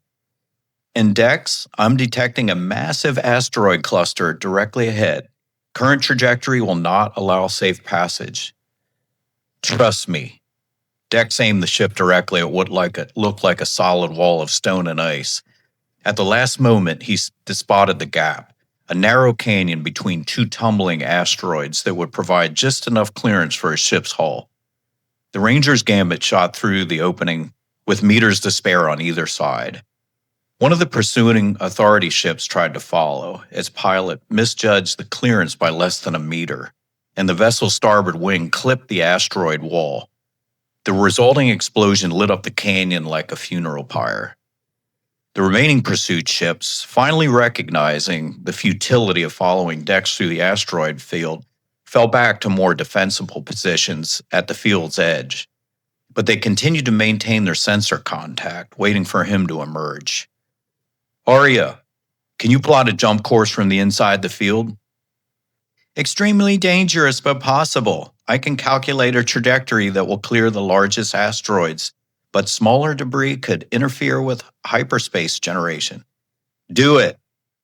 "And Dex, I'm detecting a massive asteroid cluster directly ahead. Current trajectory will not allow safe passage." "Trust me." Dex aimed the ship directly at what looked like a solid wall of stone and ice. At the last moment, he spotted the gap, a narrow canyon between 2 tumbling asteroids that would provide just enough clearance for his ship's hull. The Ranger's gambit shot through the opening with meters to spare on either side. One of the pursuing Authority ships tried to follow. Its pilot misjudged the clearance by less than a meter, and the vessel's starboard wing clipped the asteroid wall. The resulting explosion lit up the canyon like a funeral pyre. The remaining pursuit ships, finally recognizing the futility of following Dex through the asteroid field, fell back to more defensible positions at the field's edge. But they continued to maintain their sensor contact, waiting for him to emerge. "Arya, can you plot a jump course from the inside the field?" "Extremely dangerous, but possible. I can calculate a trajectory that will clear the largest asteroids, but smaller debris could interfere with hyperspace generation." "Do it.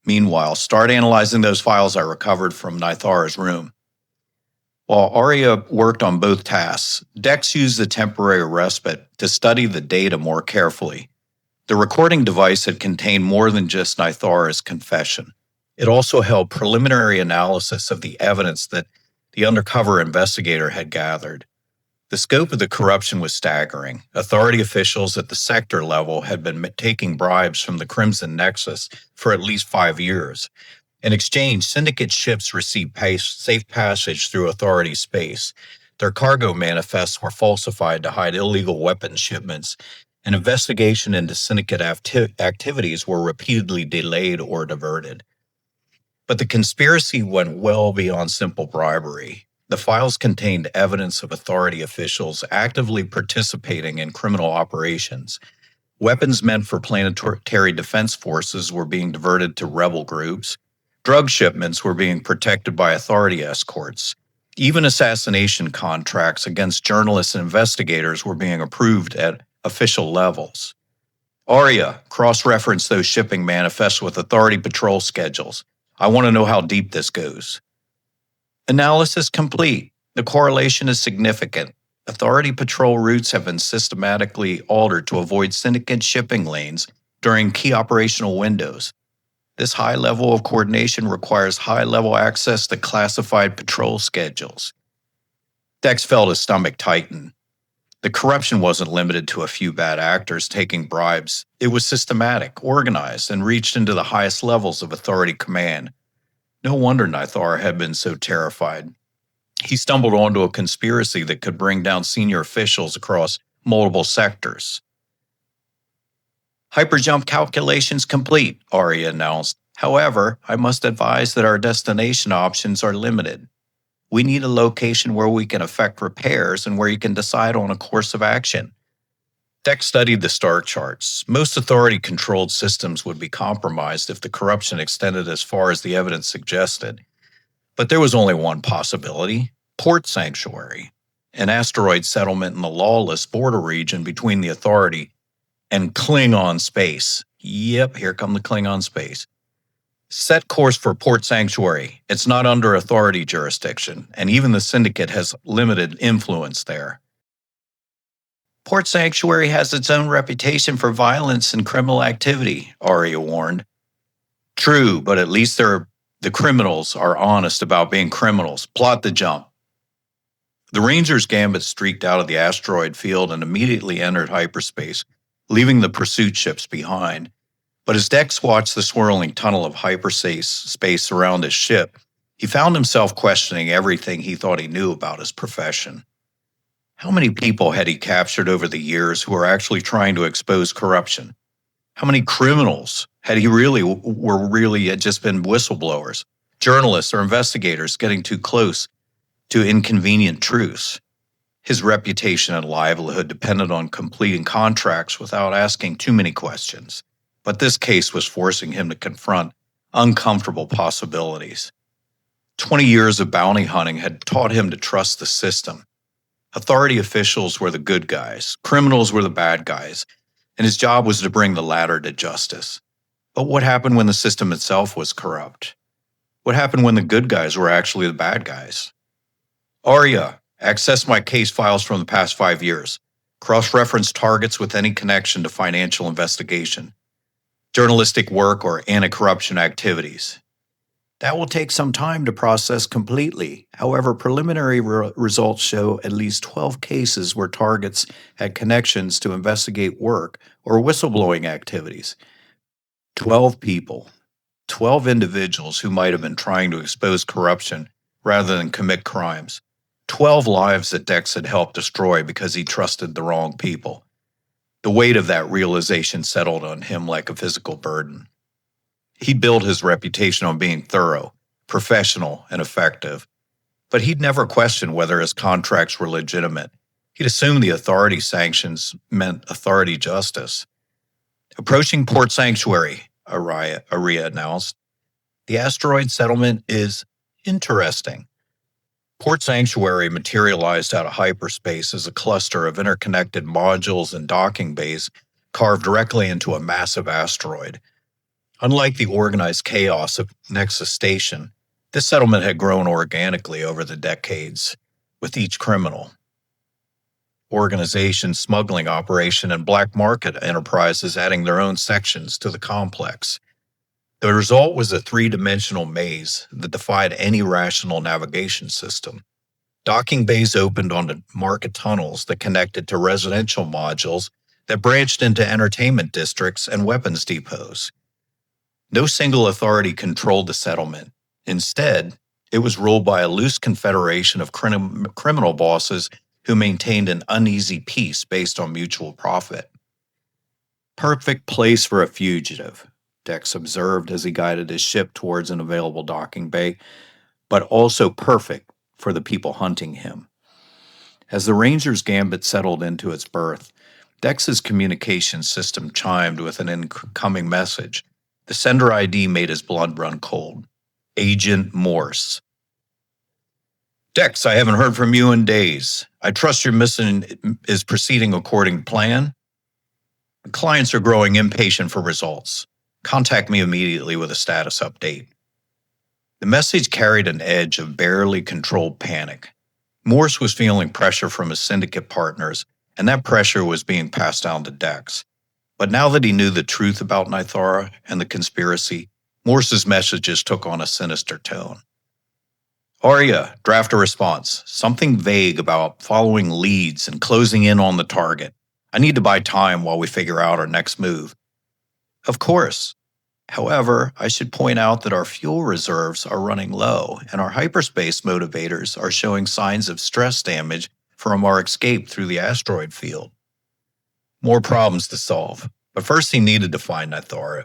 Meanwhile, start analyzing those files I recovered from Nythara's room." While Arya worked on both tasks, Dex used the temporary respite to study the data more carefully. The recording device had contained more than just Nythara's confession. It also held preliminary analysis of the evidence that the undercover investigator had gathered. The scope of the corruption was staggering. Authority officials at the sector level had been taking bribes from the Crimson Nexus for at least 5 years. In exchange, syndicate ships received safe passage through Authority space. Their cargo manifests were falsified to hide illegal weapons shipments, and investigation into syndicate activities were repeatedly delayed or diverted. But the conspiracy went well beyond simple bribery. The files contained evidence of Authority officials actively participating in criminal operations. Weapons meant for planetary defense forces were being diverted to rebel groups. Drug shipments were being protected by Authority escorts. Even assassination contracts against journalists and investigators were being approved at official levels. Arya, cross-reference those shipping manifests with Authority patrol schedules. I want to know how deep this goes. Analysis complete. The correlation is significant. Authority patrol routes have been systematically altered to avoid syndicate shipping lanes during key operational windows. This high level of coordination requires high-level access to classified patrol schedules. Dex felt his stomach tighten. The corruption wasn't limited to a few bad actors taking bribes. It was systematic, organized, and reached into the highest levels of Authority command. No wonder Nythara had been so terrified. He stumbled onto a conspiracy that could bring down senior officials across multiple sectors. Hyperjump calculations complete, Arya announced. However, I must advise that our destination options are limited. We need a location where we can effect repairs and where you can decide on a course of action. Dex studied the star charts. Most Authority-controlled systems would be compromised if the corruption extended as far as the evidence suggested. But there was only one possibility: Port Sanctuary, an asteroid settlement in the lawless border region between the Authority and Klingon space. Yep, here come the Klingon space. Set course for Port Sanctuary. It's not under Authority jurisdiction, and even the Syndicate has limited influence there. Port Sanctuary has its own reputation for violence and criminal activity, Arya warned. True, but at least the criminals are honest about being criminals. Plot the jump. The Ranger's Gambit streaked out of the asteroid field and immediately entered hyperspace, leaving the pursuit ships behind. But as Dex watched the swirling tunnel of hyperspace around his ship, he found himself questioning everything he thought he knew about his profession. How many people had he captured over the years who were actually trying to expose corruption? How many criminals had just been whistleblowers, journalists or investigators getting too close to inconvenient truths? His reputation and livelihood depended on completing contracts without asking too many questions. But this case was forcing him to confront uncomfortable possibilities. 20 years of bounty hunting had taught him to trust the system. Authority officials were the good guys, criminals were the bad guys, and his job was to bring the latter to justice. But what happened when the system itself was corrupt? What happened when the good guys were actually the bad guys? Arya, access my case files from the past 5 years. Cross-reference targets with any connection to financial investigation, journalistic work, or anti-corruption activities. That will take some time to process completely. However, preliminary results show at least 12 cases where targets had connections to investigate work or whistleblowing activities. 12 people, 12 individuals who might have been trying to expose corruption rather than commit crimes. 12 lives that Dex had helped destroy because he trusted the wrong people. The weight of that realization settled on him like a physical burden. He built his reputation on being thorough, professional, and effective. But he'd never questioned whether his contracts were legitimate. He'd assumed the Authority sanctions meant Authority justice. Approaching Port Sanctuary, Arya announced. The asteroid settlement is interesting. Port Sanctuary materialized out of hyperspace as a cluster of interconnected modules and docking bays carved directly into a massive asteroid. Unlike the organized chaos of Nexus Station, this settlement had grown organically over the decades, with each criminal, organization, smuggling operation, and black market enterprises adding their own sections to the complex. The result was a three-dimensional maze that defied any rational navigation system. Docking bays opened onto market tunnels that connected to residential modules that branched into entertainment districts and weapons depots. No single authority controlled the settlement. Instead, it was ruled by a loose confederation of criminal bosses who maintained an uneasy peace based on mutual profit. Perfect place for a fugitive, Dex observed as he guided his ship towards an available docking bay, but also perfect for the people hunting him. As the Ranger's gambit settled into its berth, Dex's communication system chimed with an incoming message. The sender ID made his blood run cold. Agent Morse. Dex, I haven't heard from you in days. I trust your mission is proceeding according to plan. The clients are growing impatient for results. Contact me immediately with a status update. The message carried an edge of barely controlled panic. Morse was feeling pressure from his syndicate partners, and that pressure was being passed down to Dex. But now that he knew the truth about Nythara and the conspiracy, Morse's messages took on a sinister tone. Arya, draft a response. Something vague about following leads and closing in on the target. I need to buy time while we figure out our next move. Of course. However, I should point out that our fuel reserves are running low, and our hyperspace motivators are showing signs of stress damage from our escape through the asteroid field. More problems to solve, but first he needed to find Nythara.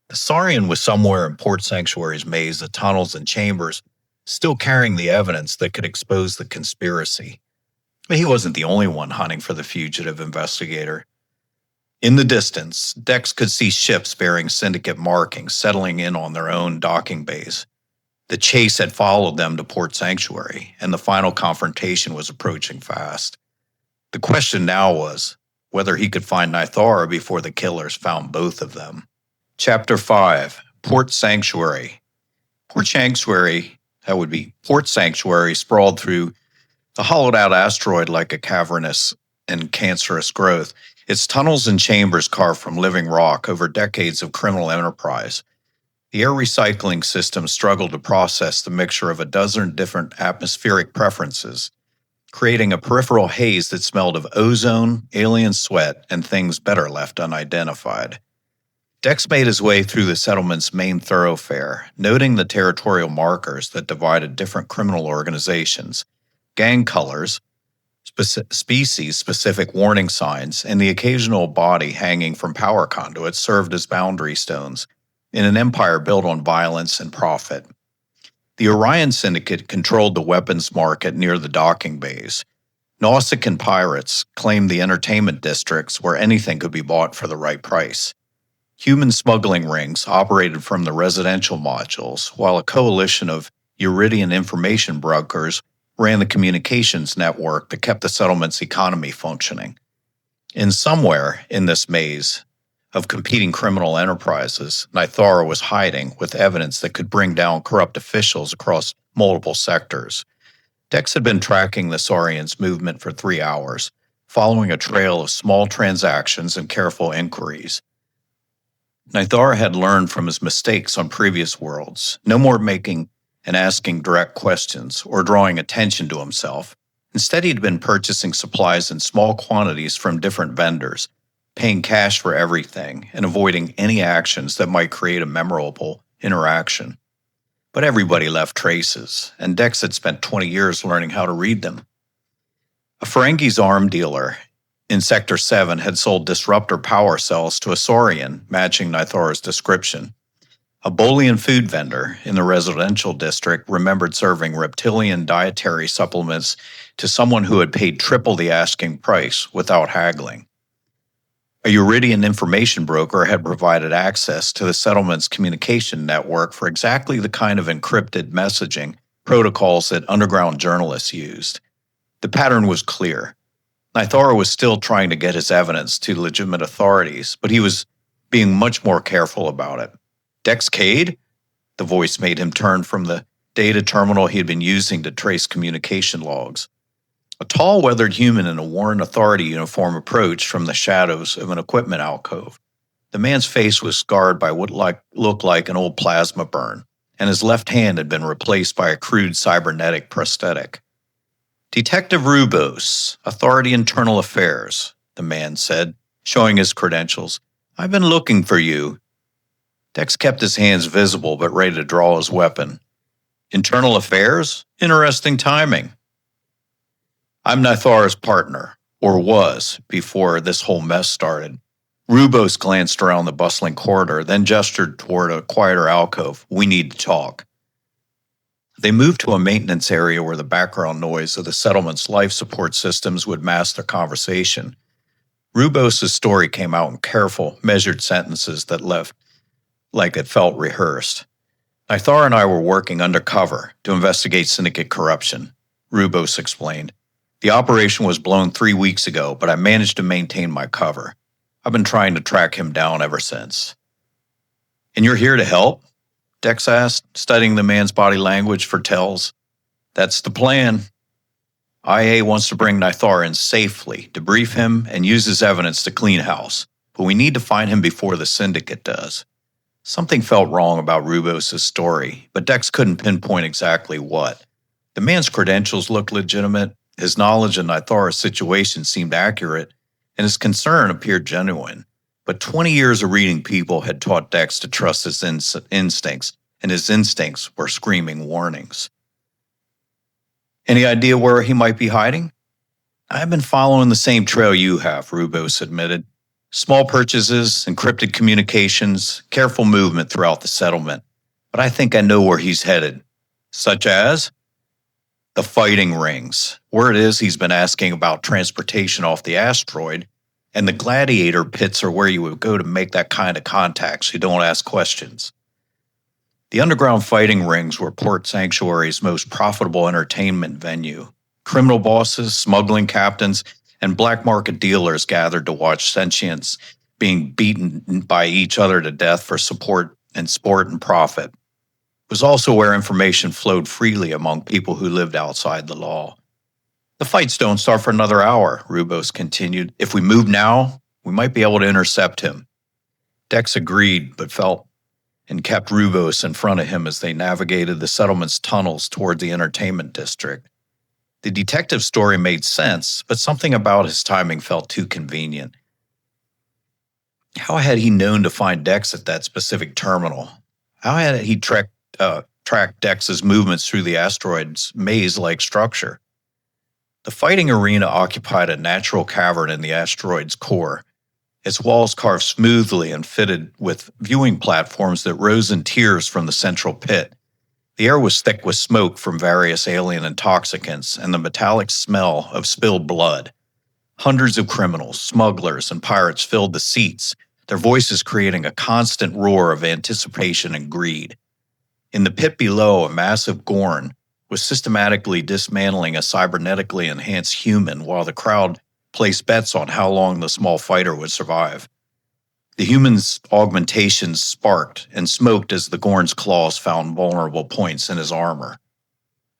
The Saurian was somewhere in Port Sanctuary's maze of tunnels and chambers, still carrying the evidence that could expose the conspiracy. But he wasn't the only one hunting for the fugitive investigator. In the distance, Dex could see ships bearing syndicate markings settling in on their own docking bays. The chase had followed them to Port Sanctuary, and the final confrontation was approaching fast. The question now was whether he could find Nythara before the killers found both of them. Chapter 5, Port Sanctuary. Port Sanctuary sprawled through the hollowed-out asteroid like a cavernous and cancerous growth, its tunnels and chambers carved from living rock over decades of criminal enterprise. The air recycling system struggled to process the mixture of a dozen different atmospheric preferences, creating a peripheral haze that smelled of ozone, alien sweat, and things better left unidentified. Dex made his way through the settlement's main thoroughfare, noting the territorial markers that divided different criminal organizations, gang colors, species-specific warning signs, and the occasional body hanging from power conduits served as boundary stones in an empire built on violence and profit. The Orion Syndicate controlled the weapons market near the docking bays. Nausicaan pirates claimed the entertainment districts where anything could be bought for the right price. Human smuggling rings operated from the residential modules, while a coalition of Uridian information brokers ran the communications network that kept the settlement's economy functioning. And somewhere in this maze of competing criminal enterprises, Nythara was hiding with evidence that could bring down corrupt officials across multiple sectors. Dex had been tracking the Saurians' movement for 3 hours, following a trail of small transactions and careful inquiries. Nythara had learned from his mistakes on previous worlds, no more making and asking direct questions or drawing attention to himself. Instead, he'd been purchasing supplies in small quantities from different vendors, paying cash for everything and avoiding any actions that might create a memorable interaction. But everybody left traces, and Dex had spent 20 years learning how to read them. A Ferengi's arm dealer in Sector 7 had sold disruptor power cells to a Saurian, matching Nythara's description. A Bolian food vendor in the residential district remembered serving reptilian dietary supplements to someone who had paid triple the asking price without haggling. A Uridian information broker had provided access to the settlement's communication network for exactly the kind of encrypted messaging protocols that underground journalists used. The pattern was clear. Nythara was still trying to get his evidence to legitimate authorities, but he was being much more careful about it. Dex Kade? The voice made him turn from the data terminal he had been using to trace communication logs. A tall, weathered human in a worn Authority uniform approached from the shadows of an equipment alcove. The man's face was scarred by what looked like an old plasma burn, and his left hand had been replaced by a crude cybernetic prosthetic. "Detective Rubos, Authority Internal Affairs," the man said, showing his credentials. "I've been looking for you." Dex kept his hands visible but ready to draw his weapon. "Internal Affairs? Interesting timing." "I'm Nythara's partner, or was, before this whole mess started." Rubos glanced around the bustling corridor, then gestured toward a quieter alcove. "We need to talk." They moved to a maintenance area where the background noise of the settlement's life support systems would mask their conversation. Rubos' story came out in careful, measured sentences that left like it felt rehearsed. "Nythara and I were working undercover to investigate syndicate corruption," Rubos explained. "The operation was blown 3 weeks ago, but I managed to maintain my cover. I've been trying to track him down ever since." "And you're here to help?" Dex asked, studying the man's body language for tells. "That's the plan. IA wants to bring Nythara in safely, debrief him, and use his evidence to clean house. But we need to find him before the syndicate does." Something felt wrong about Rubos' story, but Dex couldn't pinpoint exactly what. The man's credentials looked legitimate, his knowledge of Nythara's situation seemed accurate, and his concern appeared genuine. But 20 years of reading people had taught Dex to trust his instincts, and his instincts were screaming warnings. "Any idea where he might be hiding?" "I've been following the same trail you have," Rubos admitted. "Small purchases, encrypted communications, careful movement throughout the settlement. But I think I know where he's headed." "Such as?" "The fighting rings. Word is he's been asking about transportation off the asteroid, and the gladiator pits are where you would go to make that kind of contact so you don't ask questions." The underground fighting rings were Port Sanctuary's most profitable entertainment venue. Criminal bosses, smuggling captains, and black market dealers gathered to watch sentients being beaten by each other to death for support and sport and profit. It was also where information flowed freely among people who lived outside the law. "The fights don't start for another hour," Rubos continued. "If we move now, we might be able to intercept him." Dex agreed, but felt and kept Rubos in front of him as they navigated the settlement's tunnels toward the entertainment district. The detective story made sense, but something about his timing felt too convenient. How had he known to find Dex at that specific terminal? How had he tracked Dex's movements through the asteroid's maze-like structure? The fighting arena occupied a natural cavern in the asteroid's core, its walls carved smoothly and fitted with viewing platforms that rose in tiers from the central pit. The air was thick with smoke from various alien intoxicants and the metallic smell of spilled blood. Hundreds of criminals, smugglers, and pirates filled the seats, their voices creating a constant roar of anticipation and greed. In the pit below, a massive Gorn was systematically dismantling a cybernetically enhanced human while the crowd placed bets on how long the small fighter would survive. The human's augmentations sparked and smoked as the Gorn's claws found vulnerable points in his armor.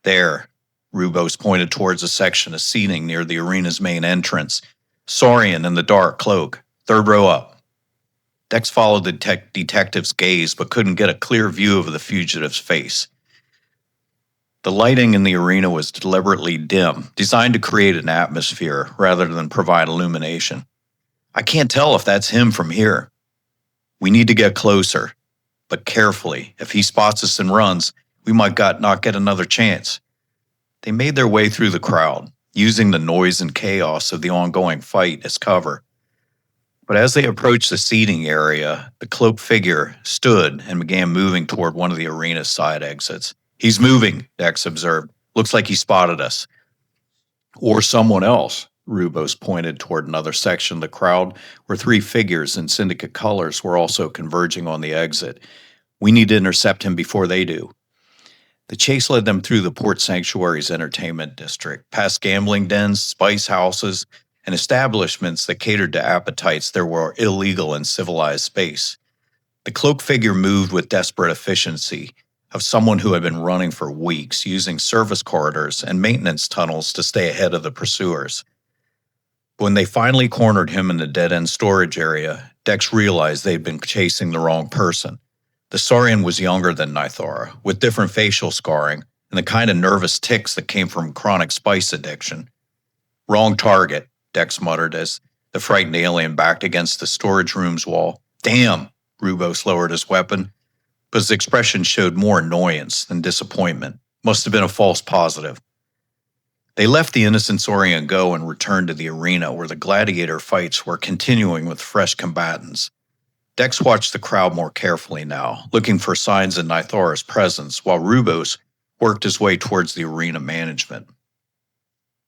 "There," Rubos pointed towards a section of seating near the arena's main entrance. "Saurian in the dark cloak, 3rd row up." Dex followed the detective's gaze but couldn't get a clear view of the fugitive's face. The lighting in the arena was deliberately dim, designed to create an atmosphere rather than provide illumination. "I can't tell if that's him from here." "We need to get closer, but carefully. If he spots us and runs, we might not get another chance." They made their way through the crowd, using the noise and chaos of the ongoing fight as cover. But as they approached the seating area, the cloaked figure stood and began moving toward one of the arena's side exits. "He's moving," Dex observed. "Looks like he spotted us." "Or someone else." Rubos pointed toward another section of the crowd where 3 figures in syndicate colors were also converging on the exit. "We need to intercept him before they do." The chase led them through the Port Sanctuary's entertainment district, past gambling dens, spice houses, and establishments that catered to appetites that were illegal in civilized space. The cloaked figure moved with desperate efficiency, of someone who had been running for weeks using service corridors and maintenance tunnels to stay ahead of the pursuers. When they finally cornered him in the dead-end storage area, Dex realized they'd been chasing the wrong person. The Saurian was younger than Nythara, with different facial scarring and the kind of nervous tics that came from chronic spice addiction. "Wrong target," Dex muttered as the frightened alien backed against the storage room's wall. "Damn," Rubos lowered his weapon, but his expression showed more annoyance than disappointment. Must have been a false positive. They left the innocent Saurian go and returned to the arena where the gladiator fights were continuing with fresh combatants. Dex watched the crowd more carefully now, looking for signs of Nythara's presence, while Rubos worked his way towards the arena management.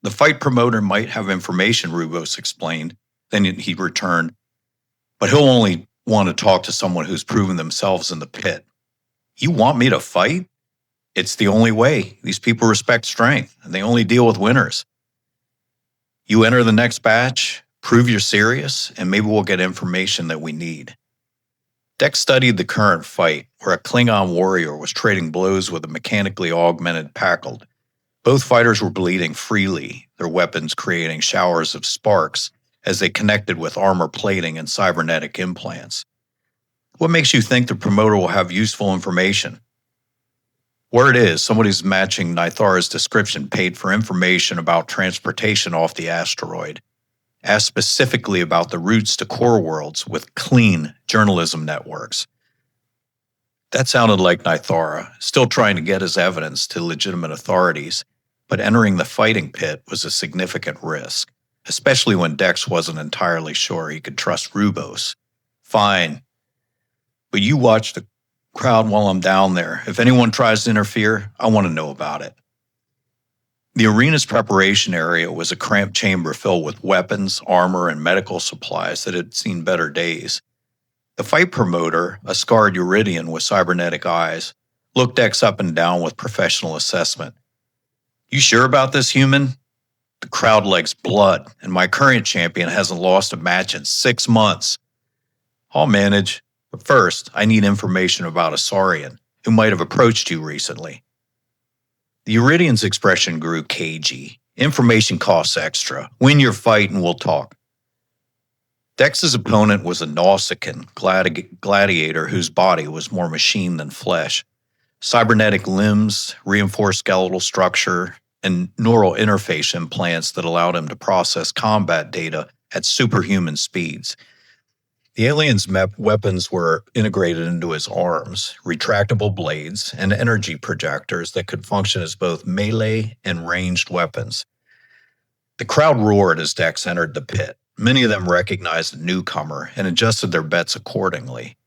"The fight promoter might have information," Rubos explained. Then he returned, "but he'll only want to talk to someone who's proven themselves in the pit." "You want me to fight?" "It's the only way. These people respect strength, and they only deal with winners. You enter the next batch, prove you're serious, and maybe we'll get information that we need." Dex studied the current fight, where a Klingon warrior was trading blows with a mechanically augmented Packard. Both fighters were bleeding freely, their weapons creating showers of sparks as they connected with armor plating and cybernetic implants. "What makes you think the promoter will have useful information?" "Word is, somebody's matching Nythara's description paid for information about transportation off the asteroid. Asked specifically about the routes to core worlds with clean journalism networks." That sounded like Nythara, still trying to get his evidence to legitimate authorities, but entering the fighting pit was a significant risk, especially when Dex wasn't entirely sure he could trust Rubos. "Fine, but you watch the crowd while I'm down there. If anyone tries to interfere, I want to know about it." The arena's preparation area was a cramped chamber filled with weapons, armor, and medical supplies that had seen better days. The fight promoter, a scarred Uridian with cybernetic eyes, looked Dex up and down with professional assessment. "You sure about this, human? The crowd likes blood, and my current champion hasn't lost a match in 6 months. I'll manage, but first I need information about a Saurian who might have approached you recently." The Uridian's expression grew cagey. "Information costs extra. Win your fight and we'll talk." Dex's opponent was a Nausicaan gladiator whose body was more machine than flesh. Cybernetic limbs, reinforced skeletal structure, and neural interface implants that allowed him to process combat data at superhuman speeds. The alien's weapons were integrated into his arms, retractable blades, and energy projectors that could function as both melee and ranged weapons. The crowd roared as Dex entered the pit. Many of them recognized the newcomer and adjusted their bets accordingly.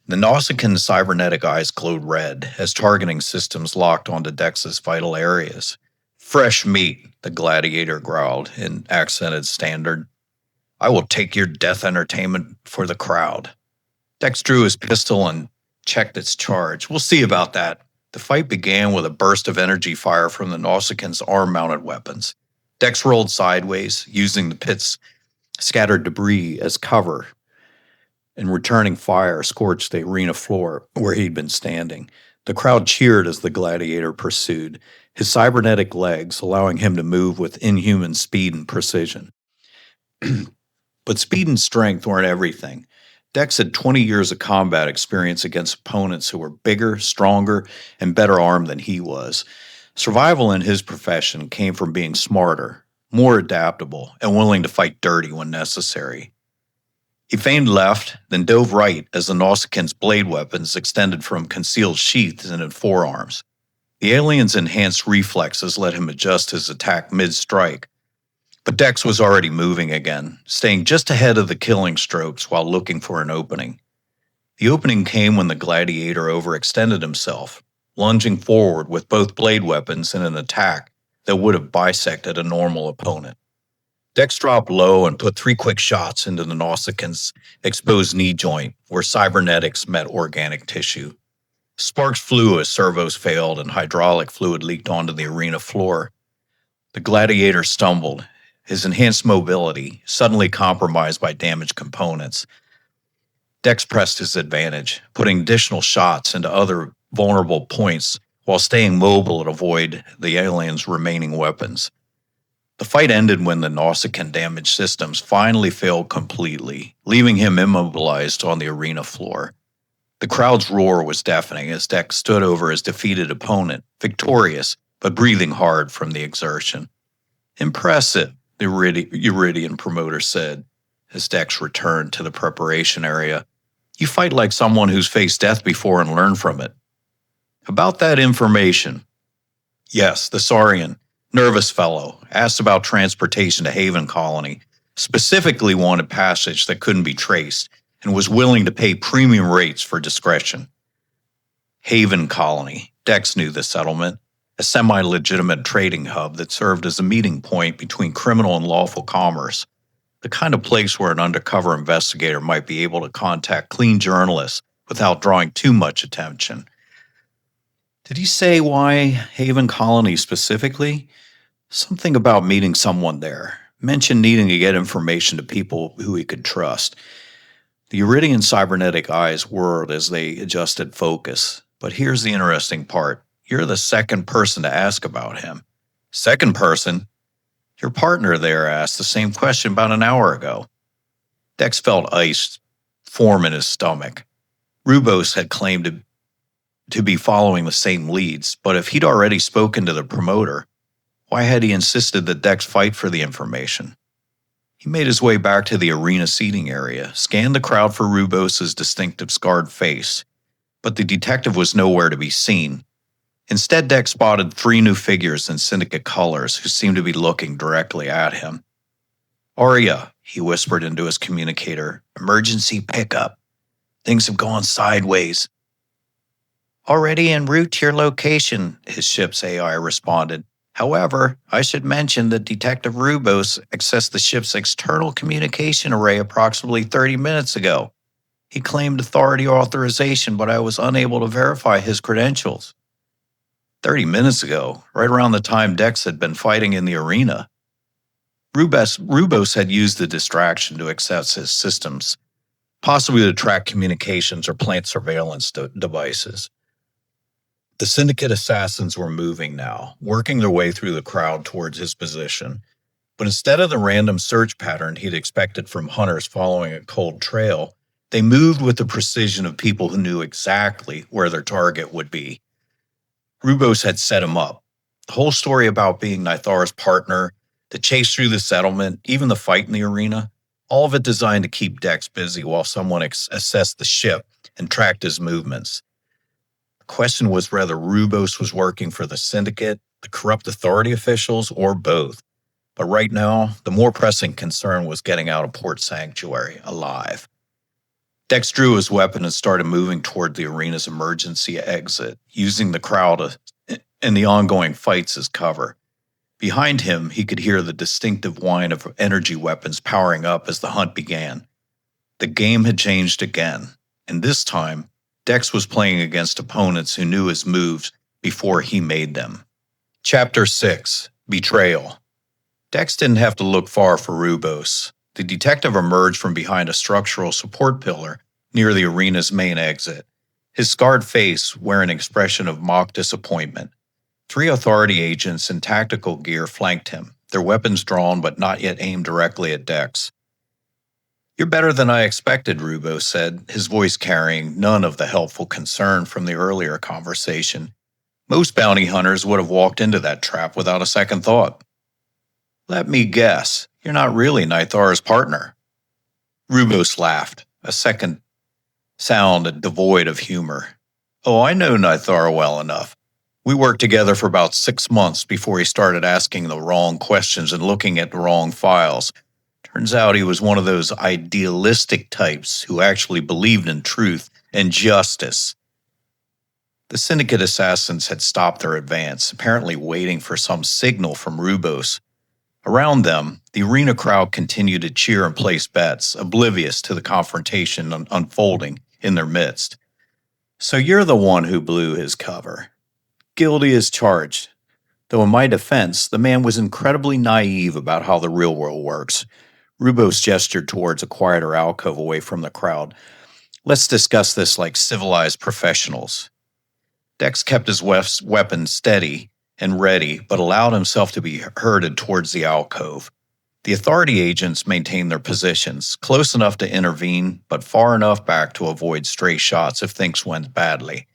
The Nausicaan cybernetic eyes glowed red as targeting systems locked onto Dex's vital areas. "Fresh meat," the gladiator growled in accented standard. "I will take your death entertainment for the crowd." Dex drew his pistol and checked its charge. "We'll see about that." The fight began with a burst of energy fire from the Nausicaan's arm-mounted weapons. Dex rolled sideways, using the pit's scattered debris as cover, and returning fire scorched the arena floor where he'd been standing. The crowd cheered as the gladiator pursued, his cybernetic legs allowing him to move with inhuman speed and precision. But speed and strength weren't everything. Dex had 20 years of combat experience against opponents who were bigger, stronger, and better armed than he was. Survival in his profession came from being smarter, more adaptable, and willing to fight dirty when necessary. He feigned left, then dove right as the Nausicaan's blade weapons extended from concealed sheaths into forearms. The alien's enhanced reflexes let him adjust his attack mid-strike, but Dex was already moving again, staying just ahead of the killing strokes while looking for an opening. The opening came when the gladiator overextended himself, lunging forward with both blade weapons in an attack that would have bisected a normal opponent. Dex dropped low and put 3 quick shots into the Nausicaan's exposed knee joint, where cybernetics met organic tissue. Sparks flew as servos failed and hydraulic fluid leaked onto the arena floor. The gladiator stumbled, his enhanced mobility suddenly compromised by damaged components. Dex pressed his advantage, putting additional shots into other vulnerable points while staying mobile to avoid the aliens' remaining weapons. The fight ended when the Nausicaan-damaged systems finally failed completely, leaving him immobilized on the arena floor. The crowd's roar was deafening as Dex stood over his defeated opponent, victorious, but breathing hard from the exertion. "Impressive," the Iridian promoter said, as Dex returned to the preparation area. "You fight like someone who's faced death before and learned from it." "About that information." Yes, the Saurian, nervous fellow, asked about transportation to Haven Colony, specifically wanted passage that couldn't be traced, and was willing to pay premium rates for discretion. Haven Colony, Dex knew the settlement, a semi-legitimate trading hub that served as a meeting point between criminal and lawful commerce, the kind of place where an undercover investigator might be able to contact clean journalists without drawing too much attention. Did he say why Haven Colony specifically? Something about meeting someone there. Mentioned needing to get information to people who he could trust. The Iridian cybernetic eyes whirled as they adjusted focus. But here's the interesting part. You're the second person to ask about him. Second person? Your partner there asked the same question about an hour ago. Dex felt ice form in his stomach. Rubos had claimed to be following the same leads, but if he'd already spoken to the promoter, why had he insisted that Dex fight for the information? He made his way back to the arena seating area, scanned the crowd for Rubos's distinctive scarred face, but the detective was nowhere to be seen. Instead, Dex spotted 3 new figures in syndicate colors who seemed to be looking directly at him. "Arya," he whispered into his communicator, "emergency pickup. Things have gone sideways." "Already en route to your location," his ship's AI responded. "However, I should mention that Detective Rubos accessed the ship's external communication array approximately 30 minutes ago. He claimed authority authorization, but I was unable to verify his credentials." 30 minutes ago, right around the time Dex had been fighting in the arena. Rubos had used the distraction to access his systems, possibly to track communications or plant surveillance devices. The syndicate assassins were moving now, working their way through the crowd towards his position. But instead of the random search pattern he'd expected from hunters following a cold trail, they moved with the precision of people who knew exactly where their target would be. Rubos had set him up. The whole story about being Nythara's partner, the chase through the settlement, even the fight in the arena, all of it designed to keep Dex busy while someone assessed the ship and tracked his movements. The question was whether Rubos was working for the syndicate, the corrupt authority officials, or both. But right now, the more pressing concern was getting out of Port Sanctuary alive. Dex drew his weapon and started moving toward the arena's emergency exit, using the crowd and the ongoing fights as cover. Behind him, he could hear the distinctive whine of energy weapons powering up as the hunt began. The game had changed again, and this time, Dex was playing against opponents who knew his moves before he made them. Chapter 6: Betrayal. Dex didn't have to look far for Rubos. The detective emerged from behind a structural support pillar near the arena's main exit, his scarred face wearing an expression of mock disappointment. 3 authority agents in tactical gear flanked him, their weapons drawn but not yet aimed directly at Dex. "You're better than I expected," Rubos said, his voice carrying none of the helpful concern from the earlier conversation. "Most bounty hunters would have walked into that trap without a second thought." "Let me guess, you're not really Nythara's partner." Rubos laughed, a second sound devoid of humor. "Oh, I know Nythara well enough. We worked together for about 6 months before he started asking the wrong questions and looking at the wrong files. Turns out he was one of those idealistic types who actually believed in truth and justice." The syndicate assassins had stopped their advance, apparently waiting for some signal from Rubos. Around them, the arena crowd continued to cheer and place bets, oblivious to the confrontation unfolding in their midst. "So you're the one who blew his cover." "Guilty as charged. Though in my defense, the man was incredibly naive about how the real world works." Rubos gestured towards a quieter alcove away from the crowd. "Let's discuss this like civilized professionals." Dex kept his weapon steady and ready, but allowed himself to be herded towards the alcove. The Authority agents maintained their positions, close enough to intervene, but far enough back to avoid stray shots if things went badly.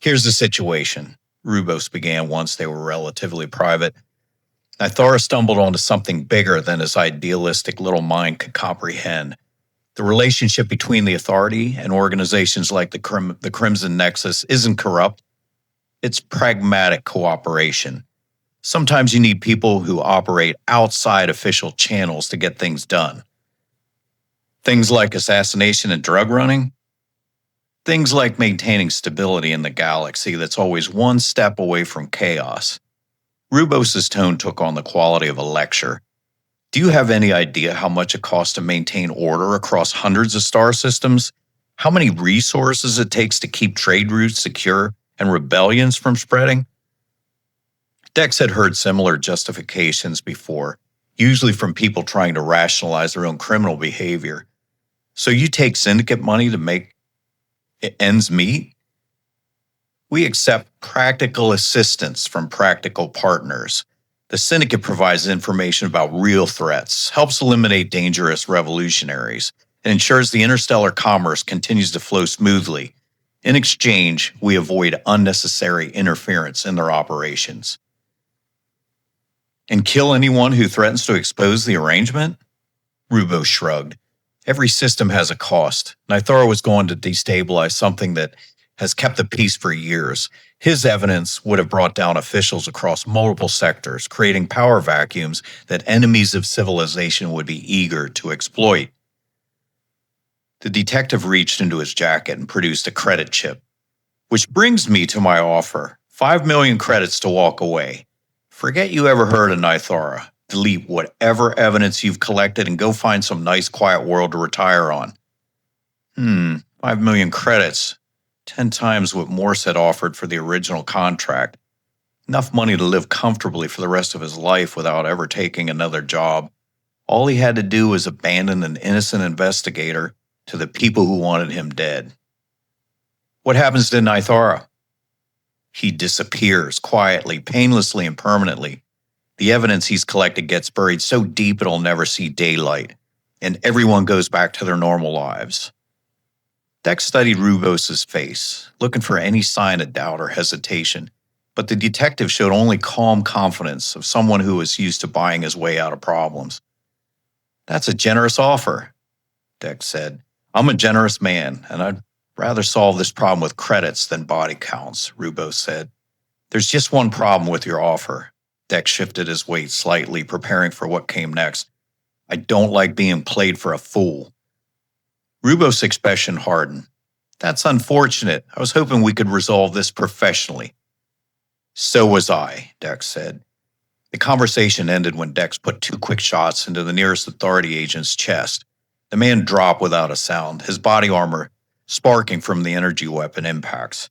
"Here's the situation," Rubos began once they were relatively private. "Nythara stumbled onto something bigger than his idealistic little mind could comprehend. The relationship between the Authority and organizations like the Crimson Nexus isn't corrupt. It's pragmatic cooperation. Sometimes you need people who operate outside official channels to get things done. Things like assassination and drug running. Things like maintaining stability in the galaxy that's always one step away from chaos." Rubos's tone took on the quality of a lecture. "Do you have any idea how much it costs to maintain order across hundreds of star systems? How many resources it takes to keep trade routes secure and rebellions from spreading?" Dex had heard similar justifications before, usually from people trying to rationalize their own criminal behavior. "So you take syndicate money to make ends meet?" "We accept practical assistance from practical partners. The syndicate provides information about real threats, helps eliminate dangerous revolutionaries, and ensures the interstellar commerce continues to flow smoothly. In exchange, we avoid unnecessary interference in their operations." "And kill anyone who threatens to expose the arrangement?" Rubos shrugged. "Every system has a cost. Nythara was going to destabilize something that has kept the peace for years. His evidence would have brought down officials across multiple sectors, creating power vacuums that enemies of civilization would be eager to exploit." The detective reached into his jacket and produced a credit chip. "Which brings me to my offer. 5 million credits to walk away. Forget you ever heard of Nythara. Delete whatever evidence you've collected and go find some nice quiet world to retire on." 5 million credits. 10 times what Morse had offered for the original contract. Enough money to live comfortably for the rest of his life without ever taking another job. All he had to do was abandon an innocent investigator to the people who wanted him dead. "What happens to Nythara?" "He disappears quietly, painlessly, and permanently. The evidence he's collected gets buried so deep it'll never see daylight, and everyone goes back to their normal lives." Dex studied Rubos's face, looking for any sign of doubt or hesitation, but the detective showed only calm confidence of someone who was used to buying his way out of problems. "That's a generous offer," Dex said. "I'm a generous man, and I'd rather solve this problem with credits than body counts," Rubos said. "There's just one problem with your offer." Dex shifted his weight slightly, preparing for what came next. "I don't like being played for a fool." Rubos' expression hardened. "That's unfortunate. I was hoping we could resolve this professionally." "So was I," Dex said. The conversation ended when Dex put 2 quick shots into the nearest Authority agent's chest. The man dropped without a sound, his body armor sparking from the energy weapon impacts.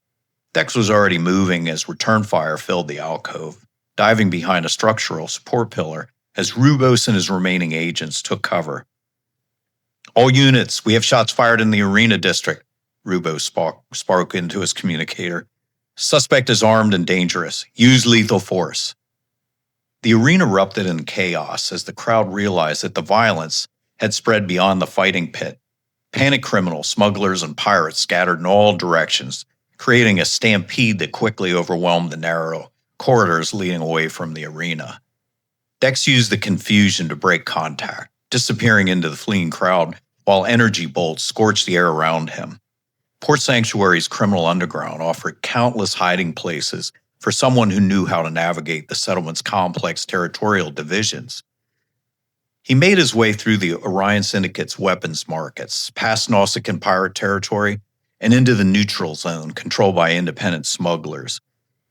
Dex was already moving as return fire filled the alcove, diving behind a structural support pillar as Rubos and his remaining agents took cover. "All units, we have shots fired in the arena district," Rubos spoke into his communicator. "Suspect is armed and dangerous. Use lethal force." The arena erupted in chaos as the crowd realized that the violence had spread beyond the fighting pit. Panicked criminals, smugglers, and pirates scattered in all directions, creating a stampede that quickly overwhelmed the narrow corridors leading away from the arena. Dex used the confusion to break contact, disappearing into the fleeing crowd while energy bolts scorched the air around him. Port Sanctuary's criminal underground offered countless hiding places for someone who knew how to navigate the settlement's complex territorial divisions. He made his way through the Orion Syndicate's weapons markets, past Nausicaan pirate territory, and into the neutral zone controlled by independent smugglers.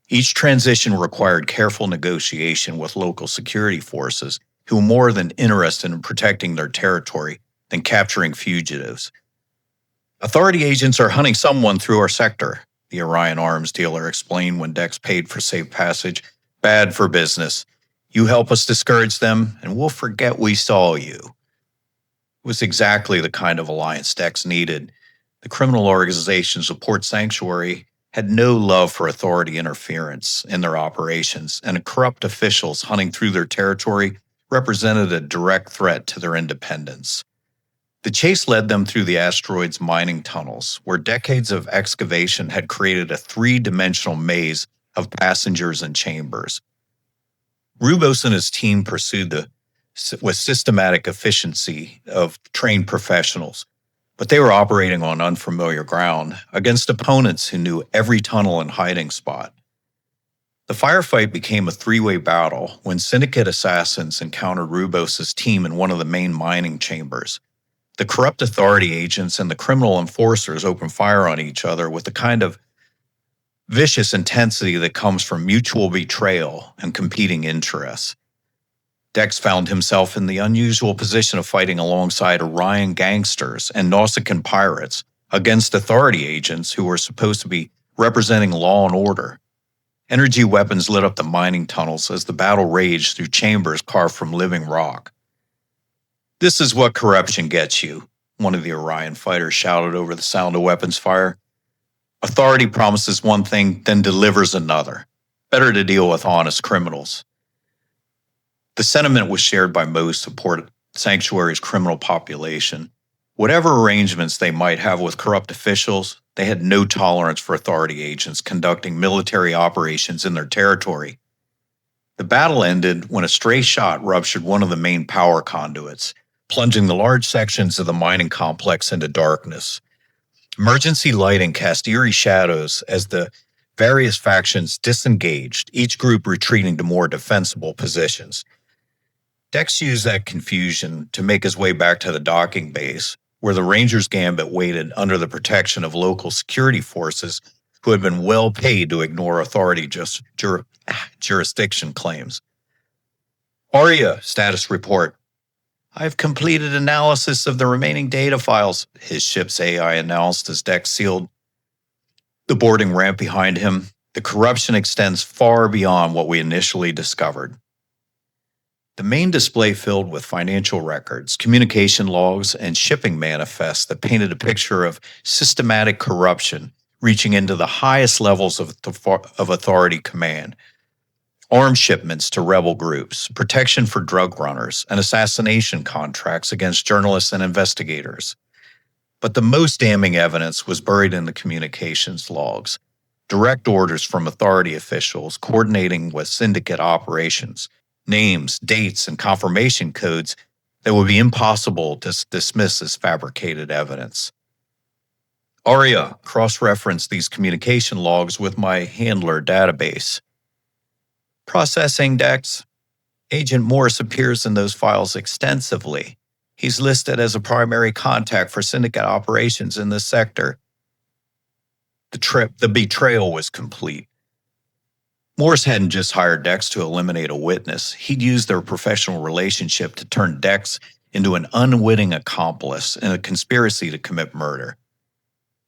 Each transition required careful negotiation with local security forces who were more than interested in protecting their territory than capturing fugitives. "Authority agents are hunting someone through our sector," the Orion arms dealer explained when Dex paid for safe passage. "Bad for business. You help us discourage them, and we'll forget we saw you." It was exactly the kind of alliance Dex needed. The criminal organizations of Port Sanctuary had no love for authority interference in their operations, and corrupt officials hunting through their territory represented a direct threat to their independence. The chase led them through the asteroid's mining tunnels, where decades of excavation had created a three-dimensional maze of passengers and chambers. Rubos and his team pursued with systematic efficiency of trained professionals, but they were operating on unfamiliar ground against opponents who knew every tunnel and hiding spot. The firefight became a three-way battle when syndicate assassins encountered Rubos' team in one of the main mining chambers. The corrupt authority agents and the criminal enforcers opened fire on each other with the kind of vicious intensity that comes from mutual betrayal and competing interests. Dex found himself in the unusual position of fighting alongside Orion gangsters and Nausicaan pirates against authority agents who were supposed to be representing law and order. Energy weapons lit up the mining tunnels as the battle raged through chambers carved from living rock. "This is what corruption gets you," one of the Orion fighters shouted over the sound of weapons fire. "Authority promises one thing, then delivers another. Better to deal with honest criminals." The sentiment was shared by most of Port Sanctuary's criminal population. Whatever arrangements they might have with corrupt officials, they had no tolerance for authority agents conducting military operations in their territory. The battle ended when a stray shot ruptured one of the main power conduits, plunging the large sections of the mining complex into darkness. Emergency lighting cast eerie shadows as the various factions disengaged, each group retreating to more defensible positions. Dex used that confusion to make his way back to the docking base, where the Rangers Gambit waited under the protection of local security forces who had been well paid to ignore authority jurisdiction claims. "Arya, status report. I've completed analysis of the remaining data files," his ship's AI announced as Dex sealed the boarding ramp behind him. "The corruption extends far beyond what we initially discovered." The main display filled with financial records, communication logs, and shipping manifests that painted a picture of systematic corruption reaching into the highest levels of authority command. Arms shipments to rebel groups, protection for drug runners, and assassination contracts against journalists and investigators. But the most damning evidence was buried in the communications logs. Direct orders from authority officials coordinating with syndicate operations, names, dates, and confirmation codes that would be impossible to dismiss as fabricated evidence. Arya cross-referenced these communication logs with my handler database. "Processing, Dex. Agent Morse appears in those files extensively. He's listed as a primary contact for syndicate operations in this sector." The betrayal was complete. Morse hadn't just hired Dex to eliminate a witness. He'd used their professional relationship to turn Dex into an unwitting accomplice in a conspiracy to commit murder.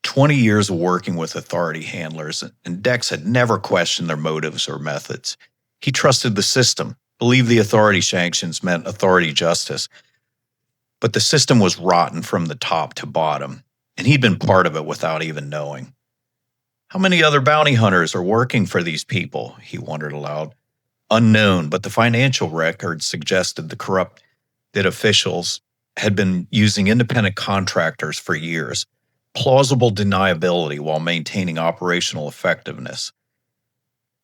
20 years of working with authority handlers, and Dex had never questioned their motives or methods. He trusted the system, believed the authority sanctions meant authority justice. But the system was rotten from the top to bottom, and he'd been part of it without even knowing. How many other bounty hunters are working for these people? He wondered aloud. Unknown, but the financial records suggested the corrupted officials had been using independent contractors for years. Plausible deniability while maintaining operational effectiveness.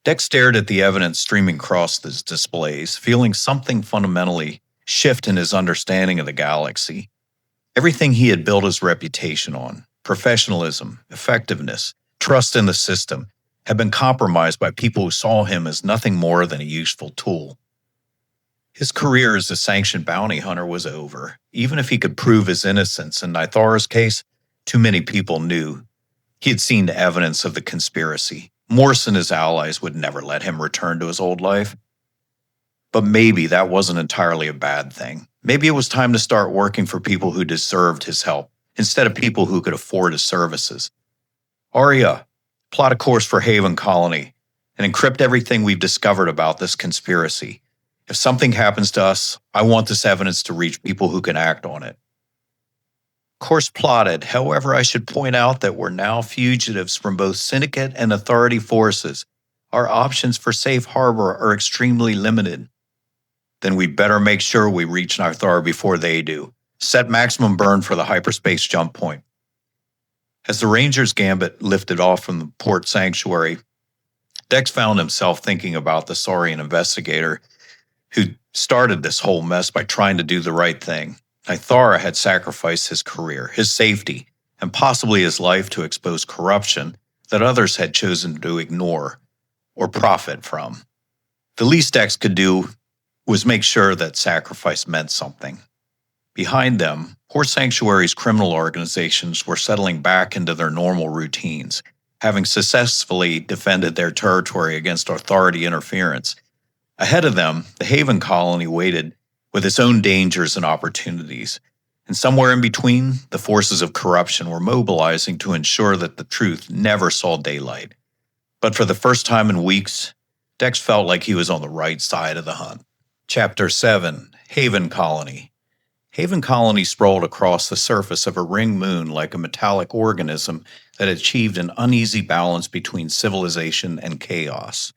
Dex stared at the evidence streaming across his displays, feeling something fundamentally shift in his understanding of the galaxy. Everything he had built his reputation on, professionalism, effectiveness, trust in the system, had been compromised by people who saw him as nothing more than a useful tool. His career as a sanctioned bounty hunter was over. Even if he could prove his innocence in Nythara's case, too many people knew. He had seen evidence of the conspiracy. Morse and his allies would never let him return to his old life. But maybe that wasn't entirely a bad thing. Maybe it was time to start working for people who deserved his help, instead of people who could afford his services. Arya, plot a course for Haven Colony, and encrypt everything we've discovered about this conspiracy. If something happens to us, I want this evidence to reach people who can act on it. Course plotted. However, I should point out that we're now fugitives from both syndicate and authority forces. Our options for safe harbor are extremely limited. Then we better make sure we reach Nythara before they do. Set maximum burn for the hyperspace jump point. As the Ranger's gambit lifted off from the port sanctuary, Dex found himself thinking about the Saurian investigator who started this whole mess by trying to do the right thing. Nythara had sacrificed his career, his safety, and possibly his life to expose corruption that others had chosen to ignore or profit from. The least Dex could do was make sure that sacrifice meant something. Behind them, Port Sanctuary's criminal organizations were settling back into their normal routines, having successfully defended their territory against authority interference. Ahead of them, the Haven colony waited with its own dangers and opportunities. And somewhere in between, the forces of corruption were mobilizing to ensure that the truth never saw daylight. But for the first time in weeks, Dex felt like he was on the right side of the hunt. Chapter 7, Haven Colony. Haven Colony sprawled across the surface of a ring moon like a metallic organism that achieved an uneasy balance between civilization and chaos.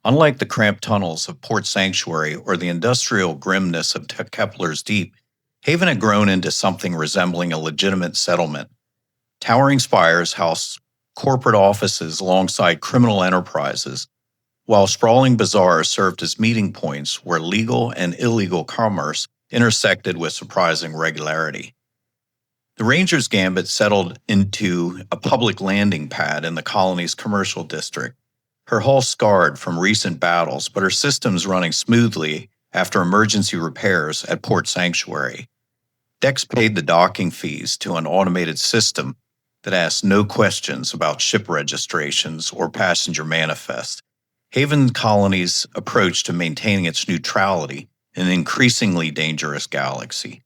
Unlike the cramped tunnels of Port Sanctuary or the industrial grimness of Kepler's Deep, Haven had grown into something resembling a legitimate settlement. Towering spires housed corporate offices alongside criminal enterprises, while sprawling bazaars served as meeting points where legal and illegal commerce intersected with surprising regularity. The Ranger's gambit settled into a public landing pad in the colony's commercial district, her hull scarred from recent battles, but her systems running smoothly after emergency repairs at Port Sanctuary. Dex paid the docking fees to an automated system that asked no questions about ship registrations or passenger manifest. Haven Colony's approach to maintaining its neutrality in an increasingly dangerous galaxy.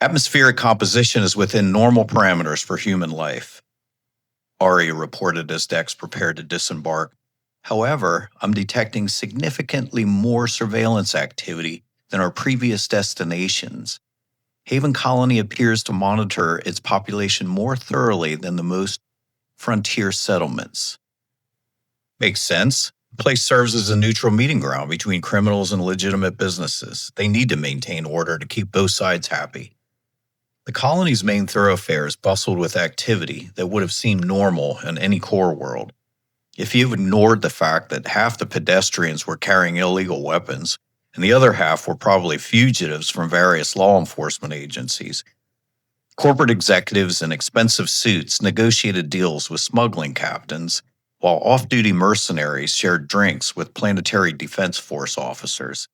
Atmospheric composition is within normal parameters for human life, Aria reported as Dex prepared to disembark. However, I'm detecting significantly more surveillance activity than our previous destinations. Haven Colony appears to monitor its population more thoroughly than the most frontier settlements. Makes sense. The place serves as a neutral meeting ground between criminals and legitimate businesses. They need to maintain order to keep both sides happy. The colony's main thoroughfares bustled with activity that would have seemed normal in any core world. If you ignored the fact that half the pedestrians were carrying illegal weapons, and the other half were probably fugitives from various law enforcement agencies. Corporate executives in expensive suits negotiated deals with smuggling captains, while off-duty mercenaries shared drinks with Planetary Defense Force officers.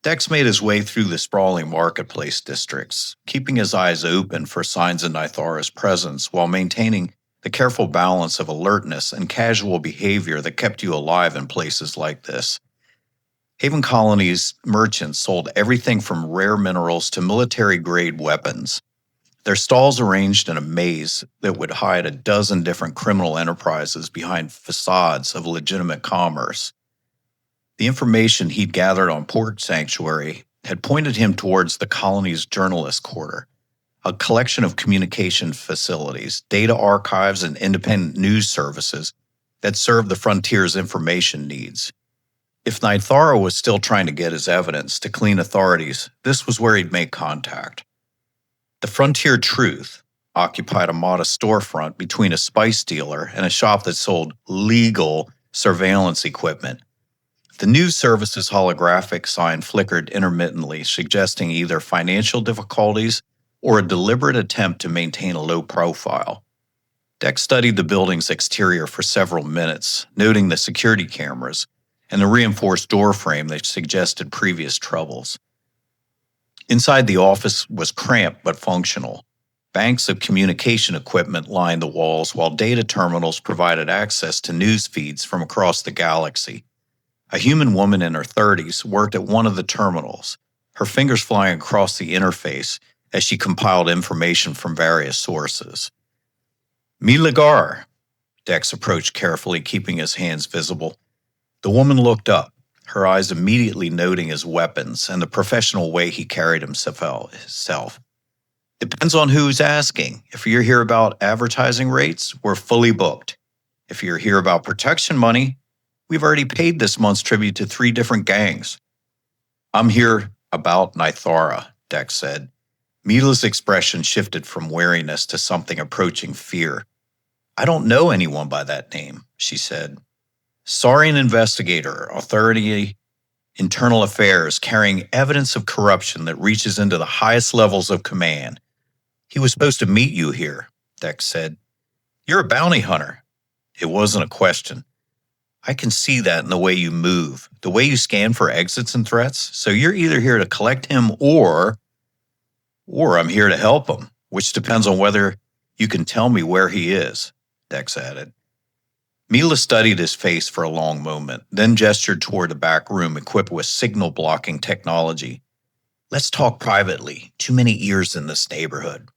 Dex made his way through the sprawling marketplace districts, keeping his eyes open for signs of Nythara's presence while maintaining the careful balance of alertness and casual behavior that kept you alive in places like this. Haven Colony's merchants sold everything from rare minerals to military-grade weapons. Their stalls arranged in a maze that would hide a dozen different criminal enterprises behind facades of legitimate commerce. The information he'd gathered on Port Sanctuary had pointed him towards the colony's journalist quarter, a collection of communication facilities, data archives, and independent news services that served the frontier's information needs. If Nythara was still trying to get his evidence to clean authorities, this was where he'd make contact. The Frontier Truth occupied a modest storefront between a spice dealer and a shop that sold legal surveillance equipment. The news service's holographic sign flickered intermittently, suggesting either financial difficulties or a deliberate attempt to maintain a low profile. Dex studied the building's exterior for several minutes, noting the security cameras and the reinforced door frame that suggested previous troubles. Inside the office was cramped but functional. Banks of communication equipment lined the walls, while data terminals provided access to news feeds from across the galaxy. A human woman in her 30s worked at one of the terminals, her fingers flying across the interface as she compiled information from various sources. Milagar, Dex approached carefully, keeping his hands visible. The woman looked up, her eyes immediately noting his weapons and the professional way he carried himself. Depends on who's asking. If you're here about advertising rates, we're fully booked. If you're here about protection money, we've already paid this month's tribute to 3 different gangs. I'm here about Nythara, Dex said. Mila's expression shifted from wariness to something approaching fear. I don't know anyone by that name, she said. Saurian investigator, Authority Internal Affairs, carrying evidence of corruption that reaches into the highest levels of command. He was supposed to meet you here, Dex said. You're a bounty hunter. It wasn't a question. I can see that in the way you move, the way you scan for exits and threats. So you're either here to collect him or I'm here to help him, which depends on whether you can tell me where he is, Dex added. Mila studied his face for a long moment, then gestured toward the back room equipped with signal-blocking technology. Let's talk privately. Too many ears in this neighborhood.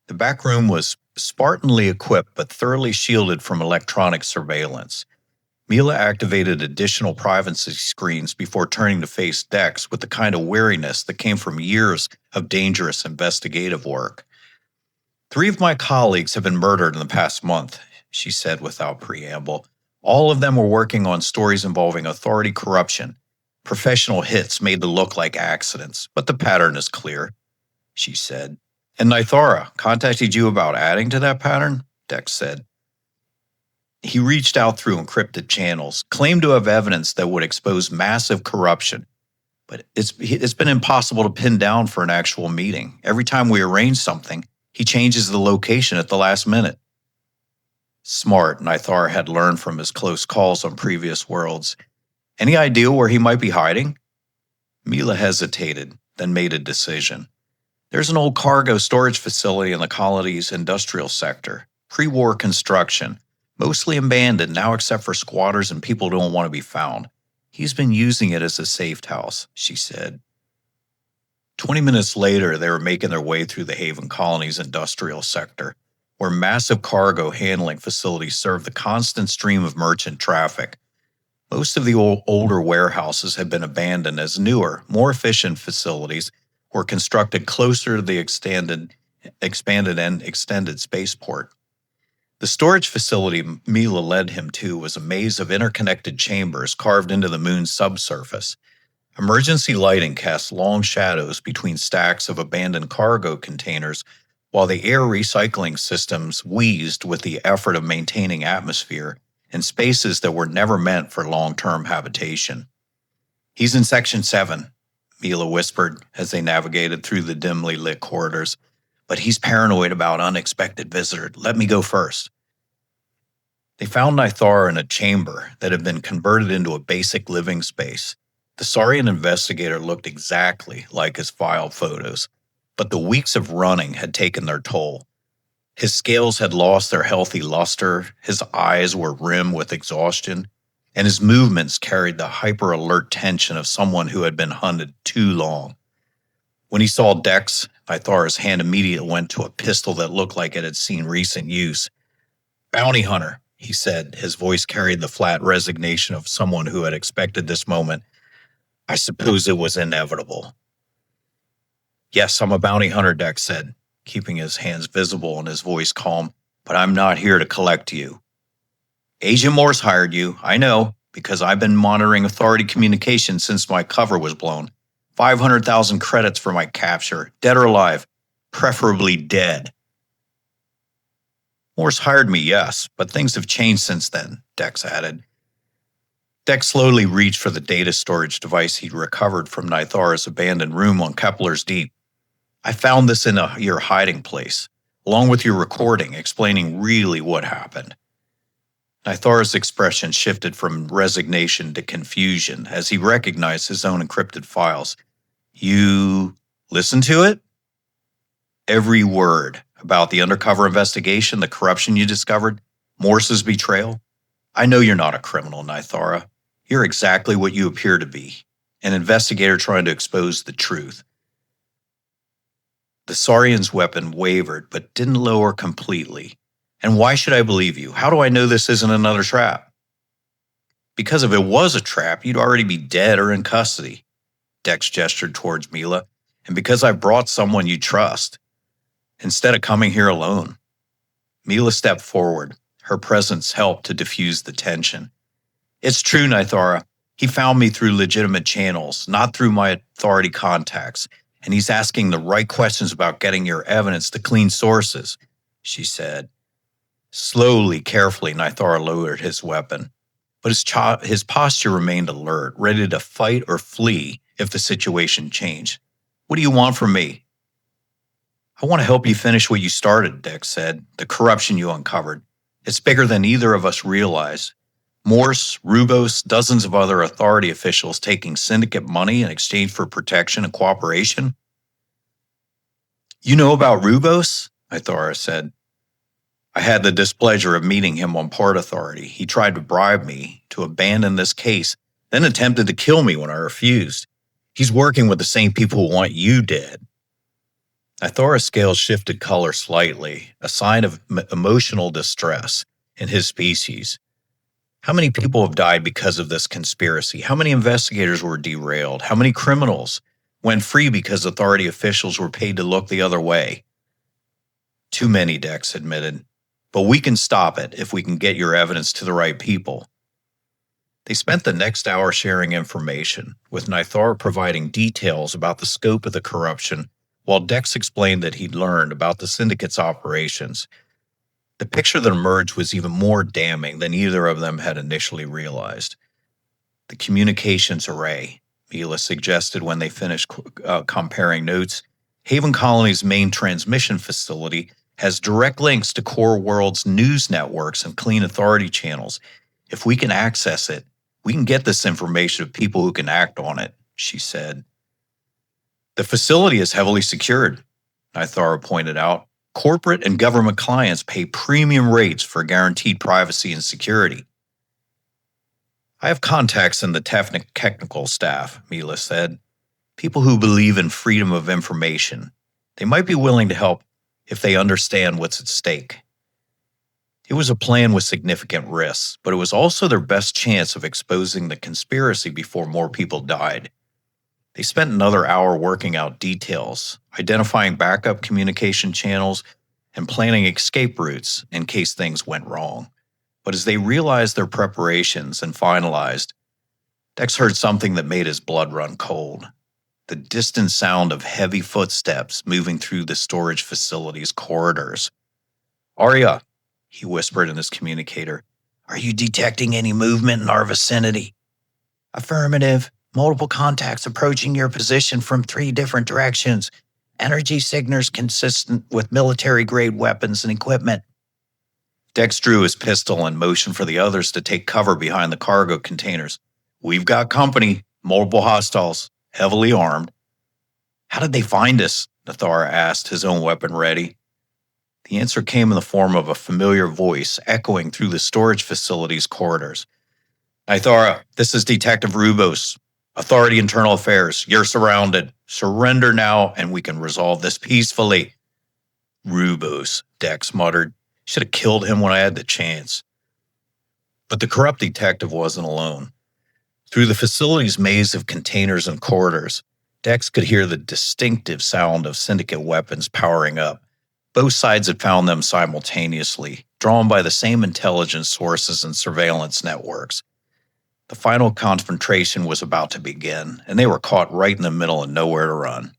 The back room was spartanly equipped but thoroughly shielded from electronic surveillance. Mila activated additional privacy screens before turning to face Dex with the kind of wariness that came from years of dangerous investigative work. 3 of my colleagues have been murdered in the past month, she said without preamble. All of them were working on stories involving authority corruption. Professional hits made to look like accidents, but the pattern is clear, she said. And Nythara contacted you about adding to that pattern? Dex said. He reached out through encrypted channels, claimed to have evidence that would expose massive corruption. But it's been impossible to pin down for an actual meeting. Every time we arrange something, he changes the location at the last minute. Smart, Nythara had learned from his close calls on previous worlds. Any idea where he might be hiding? Mila hesitated, then made a decision. There's an old cargo storage facility in the colony's industrial sector. Pre-war construction. Mostly abandoned now except for squatters and people who don't want to be found. He's been using it as a safe house, she said. 20 minutes later, they were making their way through the Haven colony's industrial sector, where massive cargo handling facilities served the constant stream of merchant traffic. Most of the older warehouses had been abandoned as newer, more efficient facilities were constructed closer to the expanded and extended spaceport. The storage facility Mila led him to was a maze of interconnected chambers carved into the moon's subsurface. Emergency lighting cast long shadows between stacks of abandoned cargo containers, while the air recycling systems wheezed with the effort of maintaining atmosphere in spaces that were never meant for long-term habitation. He's in Section 7, Mila whispered as they navigated through the dimly lit corridors. But he's paranoid about unexpected visitors. Let me go first. They found Nythara in a chamber that had been converted into a basic living space. The Saurian investigator looked exactly like his file photos, but the weeks of running had taken their toll. His scales had lost their healthy luster, his eyes were rimmed with exhaustion, and his movements carried the hyper-alert tension of someone who had been hunted too long. When he saw Dex, Nythara's hand immediately went to a pistol that looked like it had seen recent use. "Bounty hunter," he said. His voice carried the flat resignation of someone who had expected this moment. "I suppose it was inevitable." "Yes, I'm a bounty hunter," Dex said, keeping his hands visible and his voice calm, "but I'm not here to collect you. Agent Morse hired you, I know, because I've been monitoring Authority communications since my cover was blown. 500,000 credits for my capture, dead or alive, preferably dead." "Morse hired me, yes, but things have changed since then," Dex added. Dex slowly reached for the data storage device he'd recovered from Nythara's abandoned room on Kepler's Deep. "I found this in your hiding place, along with your recording explaining really what happened." Nythara's expression shifted from resignation to confusion as he recognized his own encrypted files. "You listened to it?" "Every word about the undercover investigation, the corruption you discovered, Morse's betrayal. I know you're not a criminal, Nythara. You're exactly what you appear to be, an investigator trying to expose the truth." The Saurian's weapon wavered but didn't lower completely. "And why should I believe you? How do I know this isn't another trap?" "Because if it was a trap, you'd already be dead or in custody." Dex gestured towards Mila. "And because I brought someone you trust." instead of coming here alone. Mila stepped forward. Her presence helped to diffuse the tension. It's true, Nythara. He found me through legitimate channels, not through my authority contacts, and he's asking the right questions about getting your evidence to clean sources, she said. Slowly, carefully, Nythara lowered his weapon, but his posture remained alert, ready to fight or flee if the situation changed. What do you want from me? I want to help you finish what you started, Dex said, the corruption you uncovered. It's bigger than either of us realized. Morse, Rubos, dozens of other authority officials taking syndicate money in exchange for protection and cooperation. You know about Rubos? Nythara said. I had the displeasure of meeting him on Port Authority. He tried to bribe me to abandon this case, then attempted to kill me when I refused. He's working with the same people who want you dead. Nythara's scales shifted color slightly, a sign of emotional distress in his species. How many people have died because of this conspiracy? How many investigators were derailed? How many criminals went free because authority officials were paid to look the other way? Too many, Dex admitted. But we can stop it if we can get your evidence to the right people. They spent the next hour sharing information, with Nythara providing details about the scope of the corruption, while Dex explained that he'd learned about the syndicate's operations. The picture that emerged was even more damning than either of them had initially realized. The communications array, Mila suggested when they finished comparing notes. Haven Colony's main transmission facility has direct links to Core World's news networks and clean authority channels. If we can access it, we can get this information to people who can act on it, she said. The facility is heavily secured, Nythara pointed out. Corporate and government clients pay premium rates for guaranteed privacy and security. I have contacts in the technical staff, Mila said. People who believe in freedom of information. They might be willing to help if they understand what's at stake. It was a plan with significant risks, but it was also their best chance of exposing the conspiracy before more people died. They spent another hour working out details, identifying backup communication channels, and planning escape routes in case things went wrong. But as they realized their preparations and finalized, Dex heard something that made his blood run cold. The distant sound of heavy footsteps moving through the storage facility's corridors. Arya, he whispered in his communicator, are you detecting any movement in our vicinity? Affirmative. Multiple contacts approaching your position from 3 different directions. Energy signatures consistent with military-grade weapons and equipment. Dex drew his pistol and motioned for the others to take cover behind the cargo containers. We've got company, multiple hostiles, heavily armed. How did they find us? Nythara asked, his own weapon ready. The answer came in the form of a familiar voice echoing through the storage facility's corridors. Nythara, this is Detective Rubos. Authority Internal Affairs, you're surrounded. Surrender now and we can resolve this peacefully. Rubos, Dex muttered. Should have killed him when I had the chance. But the corrupt detective wasn't alone. Through the facility's maze of containers and corridors, Dex could hear the distinctive sound of syndicate weapons powering up. Both sides had found them simultaneously, drawn by the same intelligence sources and surveillance networks. The final confrontation was about to begin, and they were caught right in the middle and nowhere to run.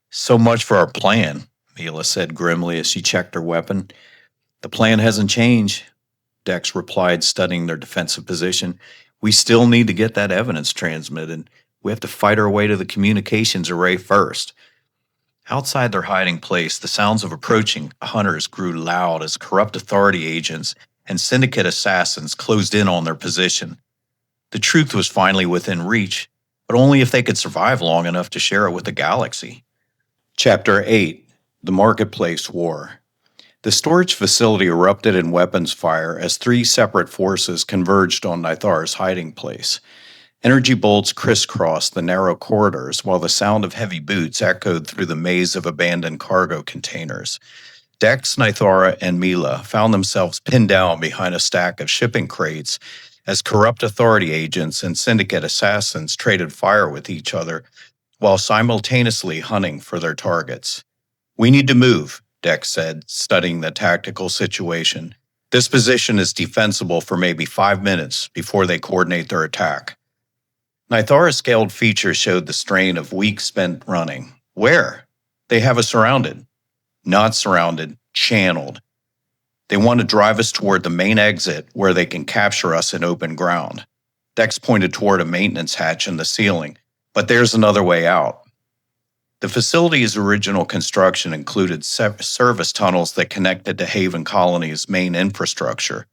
So much for our plan, Mila said grimly as she checked her weapon. The plan hasn't changed, Dex replied, studying their defensive position. We still need to get that evidence transmitted. We have to fight our way to the communications array first. Outside their hiding place, the sounds of approaching hunters grew loud as corrupt authority agents and syndicate assassins closed in on their position. The truth was finally within reach, but only if they could survive long enough to share it with the galaxy. Chapter 8: The Marketplace War. The storage facility erupted in weapons fire as 3 separate forces converged on Nythara's hiding place. Energy bolts crisscrossed the narrow corridors while the sound of heavy boots echoed through the maze of abandoned cargo containers. Dex, Nythara, and Mila found themselves pinned down behind a stack of shipping crates as corrupt authority agents and syndicate assassins traded fire with each other while simultaneously hunting for their targets. We need to move, Dex said, studying the tactical situation. This position is defensible for maybe 5 minutes before they coordinate their attack. Nythara's scaled features showed the strain of weeks spent running. Where? They have us surrounded. Not surrounded, channeled. They want to drive us toward the main exit where they can capture us in open ground. Dex pointed toward a maintenance hatch in the ceiling, but there's another way out. The facility's original construction included service tunnels that connected to Haven Colony's main infrastructure.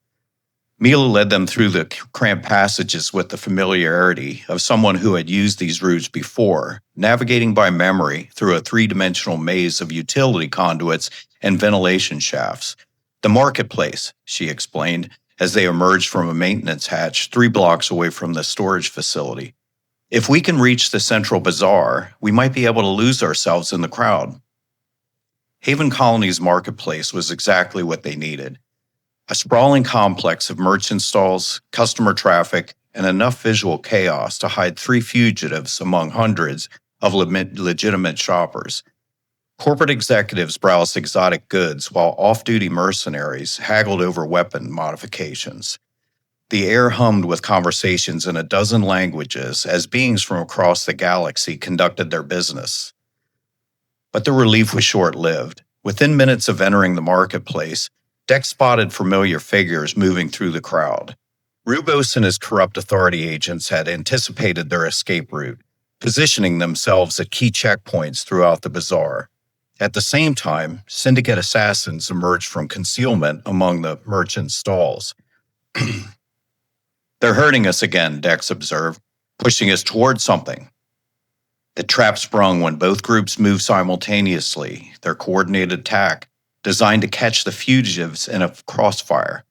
Mila led them through the cramped passages with the familiarity of someone who had used these routes before, navigating by memory through a three-dimensional maze of utility conduits and ventilation shafts. The marketplace, she explained, as they emerged from a maintenance hatch 3 blocks away from the storage facility. If we can reach the central bazaar, we might be able to lose ourselves in the crowd. Haven Colony's marketplace was exactly what they needed. A sprawling complex of merchant stalls, customer traffic, and enough visual chaos to hide 3 fugitives among hundreds of legitimate shoppers. Corporate executives browsed exotic goods while off-duty mercenaries haggled over weapon modifications. The air hummed with conversations in a dozen languages as beings from across the galaxy conducted their business. But the relief was short-lived. Within minutes of entering the marketplace, Dex spotted familiar figures moving through the crowd. Rubos and his corrupt authority agents had anticipated their escape route, positioning themselves at key checkpoints throughout the bazaar. At the same time, syndicate assassins emerged from concealment among the merchant stalls. They're hurting us again, Dex observed, pushing us toward something. The trap sprung when both groups moved simultaneously, their coordinated attack, designed to catch the fugitives in a crossfire.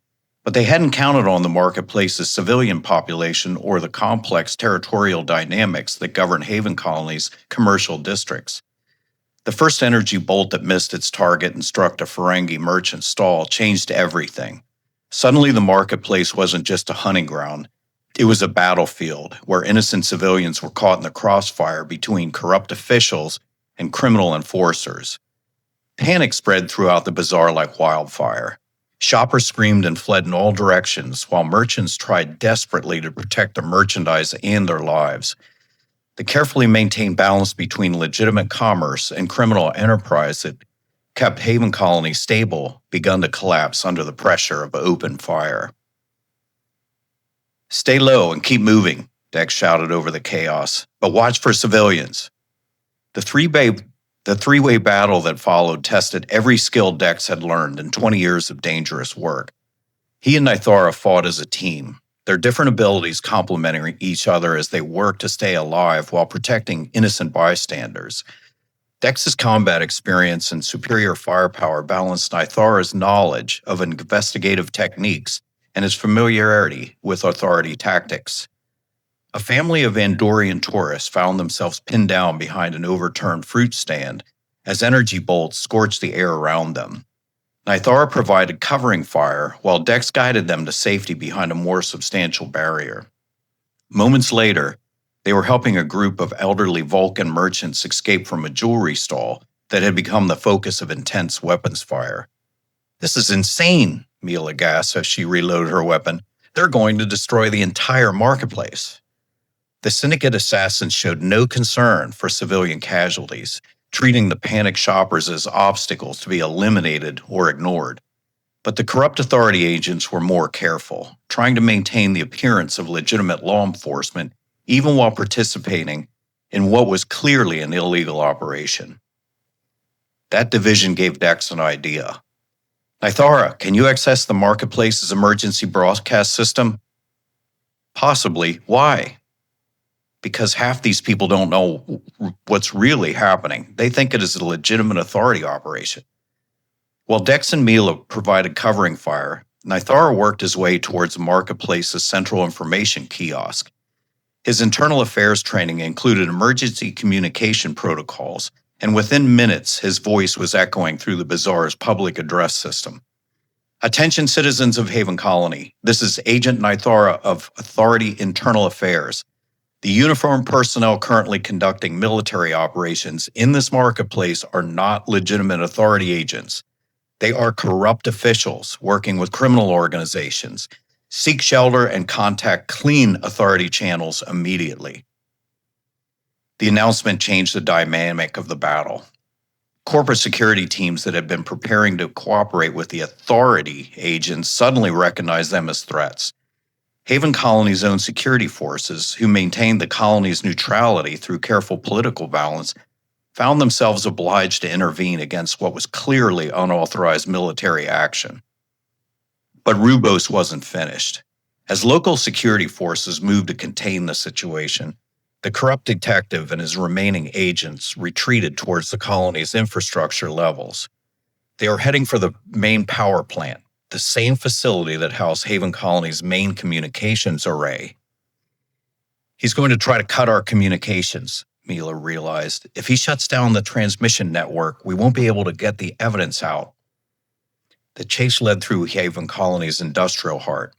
But they hadn't counted on the marketplace's civilian population or the complex territorial dynamics that govern Haven Colony's commercial districts. The first energy bolt that missed its target and struck a Ferengi merchant stall changed everything. Suddenly, the marketplace wasn't just a hunting ground. It was a battlefield where innocent civilians were caught in the crossfire between corrupt officials and criminal enforcers. Panic spread throughout the bazaar like wildfire. Shoppers screamed and fled in all directions, while merchants tried desperately to protect their merchandise and their lives. The carefully maintained balance between legitimate commerce and criminal enterprise that kept Haven Colony stable began to collapse under the pressure of open fire. "Stay low and keep moving," Dex shouted over the chaos, "but watch for civilians." The three-way battle that followed tested every skill Dex had learned in 20 years of dangerous work. He and Nythara fought as a team, their different abilities complementing each other as they worked to stay alive while protecting innocent bystanders. Dex's combat experience and superior firepower balanced Nythara's knowledge of investigative techniques and his familiarity with authority tactics. A family of Andorian tourists found themselves pinned down behind an overturned fruit stand as energy bolts scorched the air around them. Nythara provided covering fire while Dex guided them to safety behind a more substantial barrier. Moments later, they were helping a group of elderly Vulcan merchants escape from a jewelry stall that had become the focus of intense weapons fire. "This is insane," Mila gasped as she reloaded her weapon. "They're going to destroy the entire marketplace." The syndicate assassins showed no concern for civilian casualties, treating the panicked shoppers as obstacles to be eliminated or ignored. But the corrupt authority agents were more careful, trying to maintain the appearance of legitimate law enforcement even while participating in what was clearly an illegal operation. That division gave Dex an idea. "Nythara, can you access the marketplace's emergency broadcast system?" "Possibly. Why?" "Because half these people don't know what's really happening. They think it is a legitimate authority operation." While Dex and Mila provided covering fire, Nythara worked his way towards the marketplace's central information kiosk. His internal affairs training included emergency communication protocols, and within minutes his voice was echoing through the bazaar's public address system. "Attention citizens of Haven Colony, this is Agent Nythara of Authority Internal Affairs. The uniformed personnel currently conducting military operations in this marketplace are not legitimate authority agents. They are corrupt officials working with criminal organizations. Seek shelter and contact clean authority channels immediately. The announcement changed the dynamic of the battle. Corporate security teams that had been preparing to cooperate with the authority agents suddenly recognized them as threats. Haven Colony's own security forces, who maintained the colony's neutrality through careful political balance, found themselves obliged to intervene against what was clearly unauthorized military action. But Rubos wasn't finished. As local security forces moved to contain the situation, the corrupt detective and his remaining agents retreated towards the colony's infrastructure levels. They were heading for the main power plant, the same facility that housed Haven Colony's main communications array. He's going to try to cut our communications, Mila realized. If he shuts down the transmission network, we won't be able to get the evidence out. The chase led through Haven Colony's industrial heart,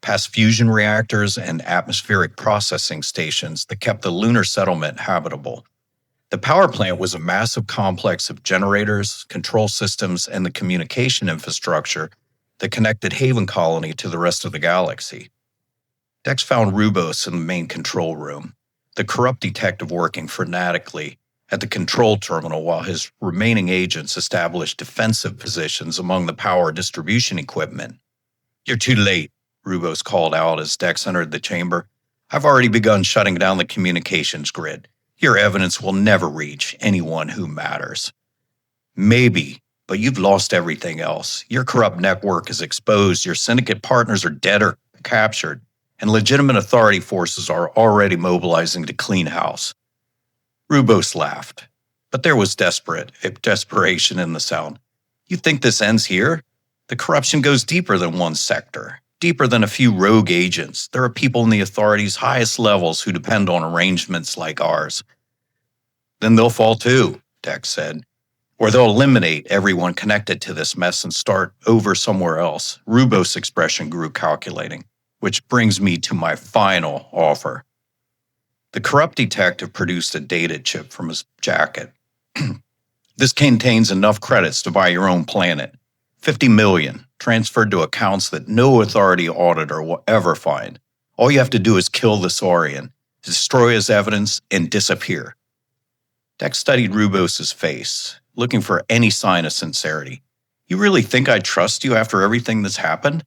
past fusion reactors and atmospheric processing stations that kept the lunar settlement habitable. The power plant was a massive complex of generators, control systems, and the communication infrastructure that connected Haven Colony to the rest of the galaxy. Dex found Rubos in the main control room, the corrupt detective working frenetically at the control terminal while his remaining agents established defensive positions among the power distribution equipment. "You're too late," Rubos called out as Dex entered the chamber. "I've already begun shutting down the communications grid. Your evidence will never reach anyone who matters." "Maybe, but you've lost everything else. Your corrupt network is exposed, your syndicate partners are dead or captured, and legitimate authority forces are already mobilizing to clean house." Rubos laughed, but there was desperation in the sound. "You think this ends here? The corruption goes deeper than one sector. Deeper than a few rogue agents. There are people in the authority's highest levels who depend on arrangements like ours." "Then they'll fall too," Dex said. "Or they'll eliminate everyone connected to this mess and start over somewhere else." Rubos' expression grew calculating, which brings me to my final offer. The corrupt detective produced a data chip from his jacket. "This contains enough credits to buy your own planet. 50 million, transferred to accounts that no authority auditor will ever find. All you have to do is kill the Saurian, destroy his evidence, and disappear." Dex studied Rubos' face, looking for any sign of sincerity. "You really think I'd trust you after everything that's happened?"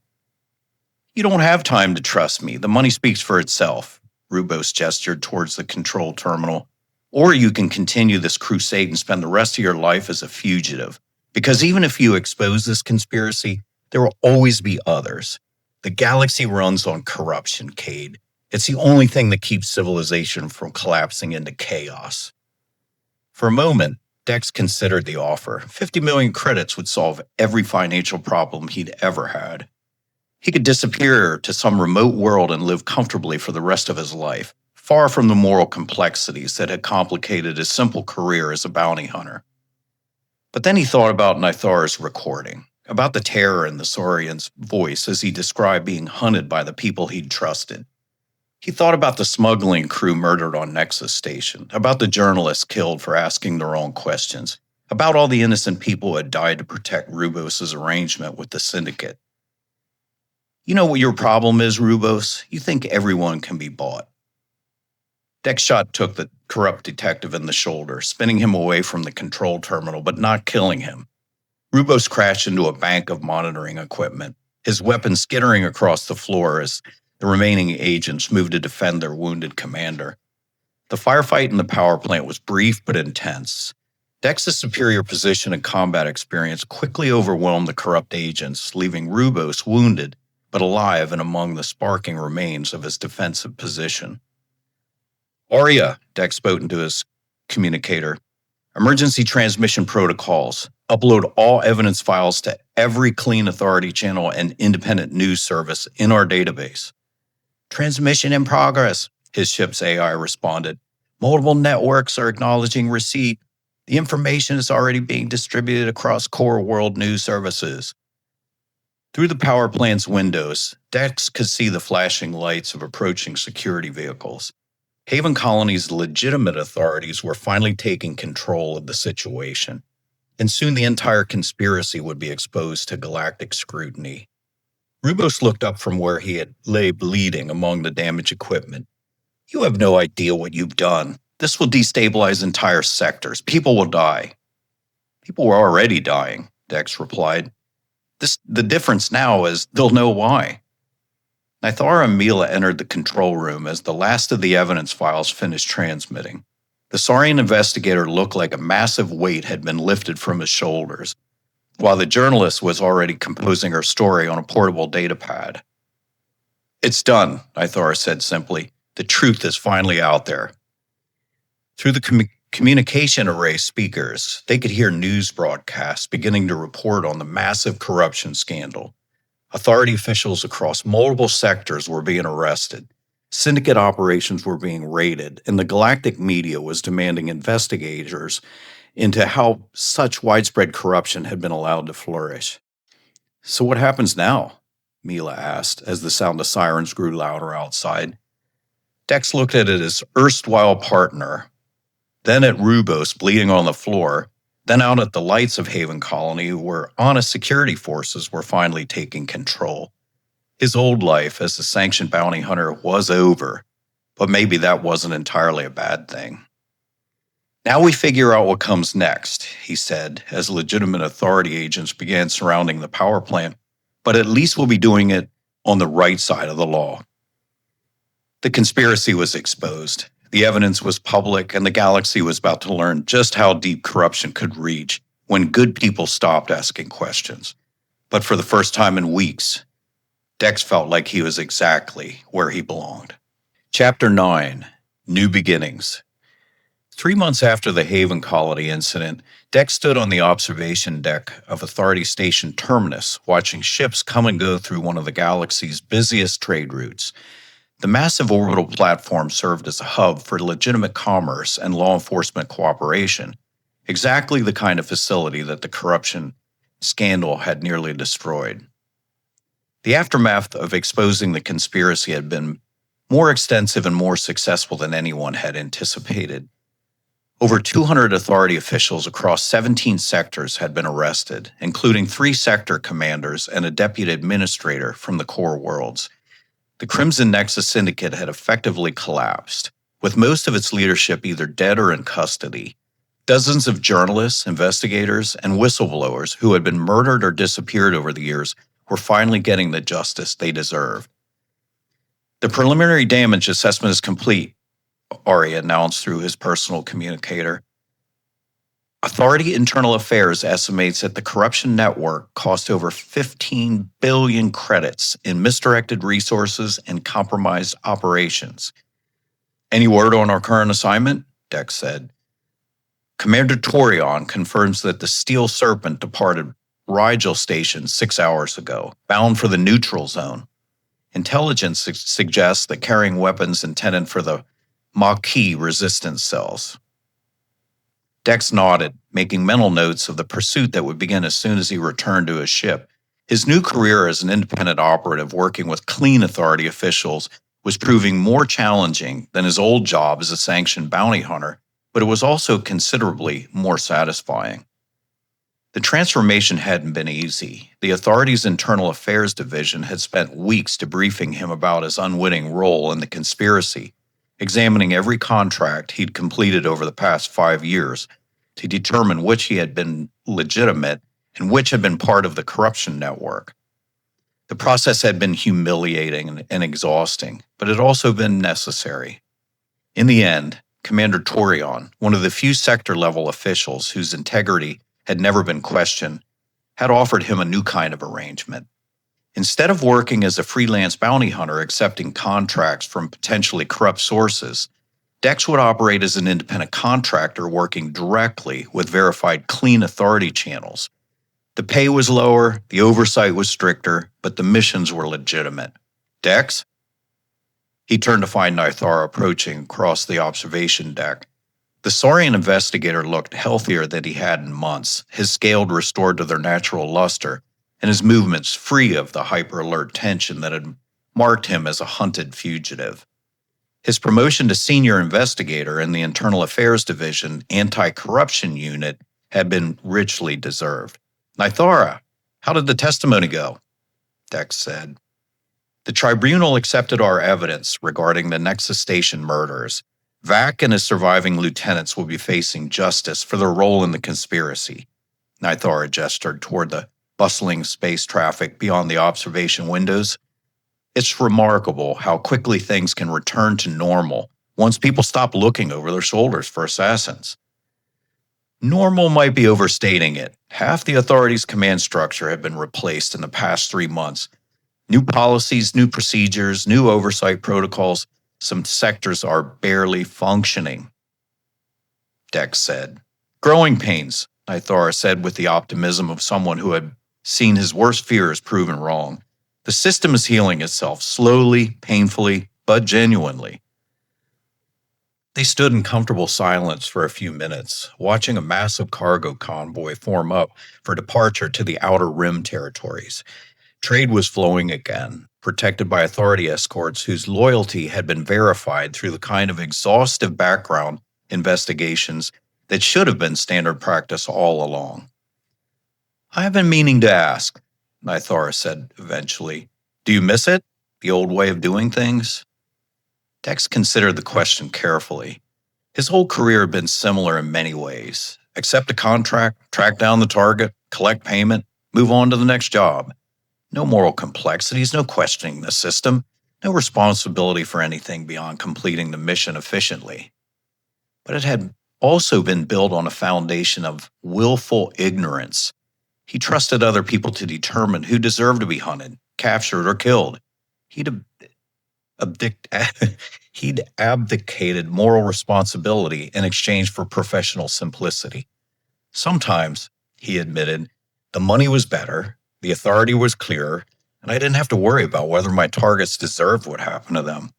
"You don't have time to trust me. The money speaks for itself," Rubos gestured towards the control terminal. "Or you can continue this crusade and spend the rest of your life as a fugitive. Because even if you expose this conspiracy, there will always be others. The galaxy runs on corruption, Kade. It's the only thing that keeps civilization from collapsing into chaos." For a moment, Dex considered the offer. 50 million credits would solve every financial problem he'd ever had. He could disappear to some remote world and live comfortably for the rest of his life, far from the moral complexities that had complicated his simple career as a bounty hunter. But then he thought about Nythara's recording, about the terror in the Saurian's voice as he described being hunted by the people he'd trusted. He thought about the smuggling crew murdered on Nexus Station, about the journalists killed for asking the wrong questions, about all the innocent people who had died to protect Rubos' arrangement with the syndicate. "You know what your problem is, Rubos? You think everyone can be bought." Dex shot took the corrupt detective in the shoulder, spinning him away from the control terminal, but not killing him. Rubos crashed into a bank of monitoring equipment, his weapon skittering across the floor as the remaining agents moved to defend their wounded commander. The firefight in the power plant was brief but intense. Dex's superior position and combat experience quickly overwhelmed the corrupt agents, leaving Rubos wounded but alive and among the sparking remains of his defensive position. "Arya," Dex spoke into his communicator. "Emergency transmission protocols. Upload all evidence files to every clean authority channel and independent news service in our database." "Transmission in progress," his ship's AI responded. "Multiple networks are acknowledging receipt. The information is already being distributed across core world news services." Through the power plant's windows, Dex could see the flashing lights of approaching security vehicles. Haven Colony's legitimate authorities were finally taking control of the situation, and soon the entire conspiracy would be exposed to galactic scrutiny. Rubos looked up from where he had lay bleeding among the damaged equipment. "You have no idea what you've done. This will destabilize entire sectors. People will die." "People were already dying," Dex replied. The difference now is they'll know why." Nythara and Mila entered the control room as the last of the evidence files finished transmitting. The Saurian investigator looked like a massive weight had been lifted from his shoulders, while the journalist was already composing her story on a portable datapad. "It's done," Nythara said simply. "The truth is finally out there." Through the communication array speakers, they could hear news broadcasts beginning to report on the massive corruption scandal. Authority officials across multiple sectors were being arrested. Syndicate operations were being raided, and the galactic media was demanding investigators into how such widespread corruption had been allowed to flourish. "So what happens now?" Mila asked as the sound of sirens grew louder outside. Dex looked at his erstwhile partner, then at Rubos bleeding on the floor, then out at the lights of Haven Colony where honest security forces were finally taking control. His old life as a sanctioned bounty hunter was over, but maybe that wasn't entirely a bad thing. "Now we figure out what comes next," he said, as legitimate authority agents began surrounding the power plant, "but at least we'll be doing it on the right side of the law." The conspiracy was exposed. The evidence was public, and the galaxy was about to learn just how deep corruption could reach when good people stopped asking questions. But for the first time in weeks, Dex felt like he was exactly where he belonged. Chapter 9, New Beginnings. 3 months after the Haven Colony incident, Dex stood on the observation deck of Authority Station Terminus, watching ships come and go through one of the galaxy's busiest trade routes. The massive orbital platform served as a hub for legitimate commerce and law enforcement cooperation, exactly the kind of facility that the corruption scandal had nearly destroyed. The aftermath of exposing the conspiracy had been more extensive and more successful than anyone had anticipated. Over 200 authority officials across 17 sectors had been arrested, including 3 sector commanders and a deputy administrator from the core worlds. The Crimson Nexus syndicate had effectively collapsed, with most of its leadership either dead or in custody. Dozens of journalists, investigators, and whistleblowers who had been murdered or disappeared over the years were finally getting the justice they deserved. "The preliminary damage assessment is complete," Ari announced through his personal communicator. Authority Internal Affairs estimates that the corruption network cost over 15 billion credits in misdirected resources and compromised operations. "Any word on our current assignment?" Dex said. "Commander Torion confirms that the Steel Serpent departed Rigel Station 6 hours ago, bound for the neutral zone. Intelligence suggests that carrying weapons intended for the Maquis resistance cells." Dex nodded, making mental notes of the pursuit that would begin as soon as he returned to his ship. His new career as an independent operative working with clean authority officials was proving more challenging than his old job as a sanctioned bounty hunter, but it was also considerably more satisfying. The transformation hadn't been easy. The authority's Internal Affairs Division had spent weeks debriefing him about his unwitting role in the conspiracy, examining every contract he'd completed over the past 5 years to determine which he had been legitimate and which had been part of the corruption network. The process had been humiliating and exhausting, but it had also been necessary. In the end, Commander Torion, one of the few sector-level officials whose integrity had never been questioned, had offered him a new kind of arrangement. Instead of working as a freelance bounty hunter accepting contracts from potentially corrupt sources, Dex would operate as an independent contractor working directly with verified clean authority channels. The pay was lower, the oversight was stricter, but the missions were legitimate. "Dex?" He turned to find Nythara approaching across the observation deck. The Saurian investigator looked healthier than he had in months, his scales restored to their natural luster, and his movements free of the hyper-alert tension that had marked him as a hunted fugitive. His promotion to senior investigator in the Internal Affairs Division Anti-Corruption Unit had been richly deserved. "Nythara, how did the testimony go?" Dex said. "The tribunal accepted our evidence regarding the Nexus Station murders. Vac and his surviving lieutenants will be facing justice for their role in the conspiracy." Nythara gestured toward the bustling space traffic beyond the observation windows. "It's remarkable how quickly things can return to normal once people stop looking over their shoulders for assassins." Normal might be overstating it. Half the authority's command structure had been replaced in the past 3 months. New policies, new procedures, new oversight protocols. Some sectors are barely functioning, Dex said. "Growing pains," Nythara said with the optimism of someone who had seen his worst fears proven wrong. "The system is healing itself, slowly, painfully, but genuinely." They stood in comfortable silence for a few minutes, watching a massive cargo convoy form up for departure to the Outer Rim territories. Trade was flowing again, protected by authority escorts whose loyalty had been verified through the kind of exhaustive background investigations that should have been standard practice all along. "I have been meaning to ask," Nythara said eventually. "Do you miss it? The old way of doing things?" Dex considered the question carefully. His whole career had been similar in many ways. Accept a contract, track down the target, collect payment, move on to the next job. No moral complexities, no questioning the system, no responsibility for anything beyond completing the mission efficiently. But it had also been built on a foundation of willful ignorance. He trusted other people to determine who deserved to be hunted, captured, or killed. He'd abdicated moral responsibility in exchange for professional simplicity. Sometimes, he admitted, the money was better, the authority was clearer, and I didn't have to worry about whether my targets deserved what happened to them.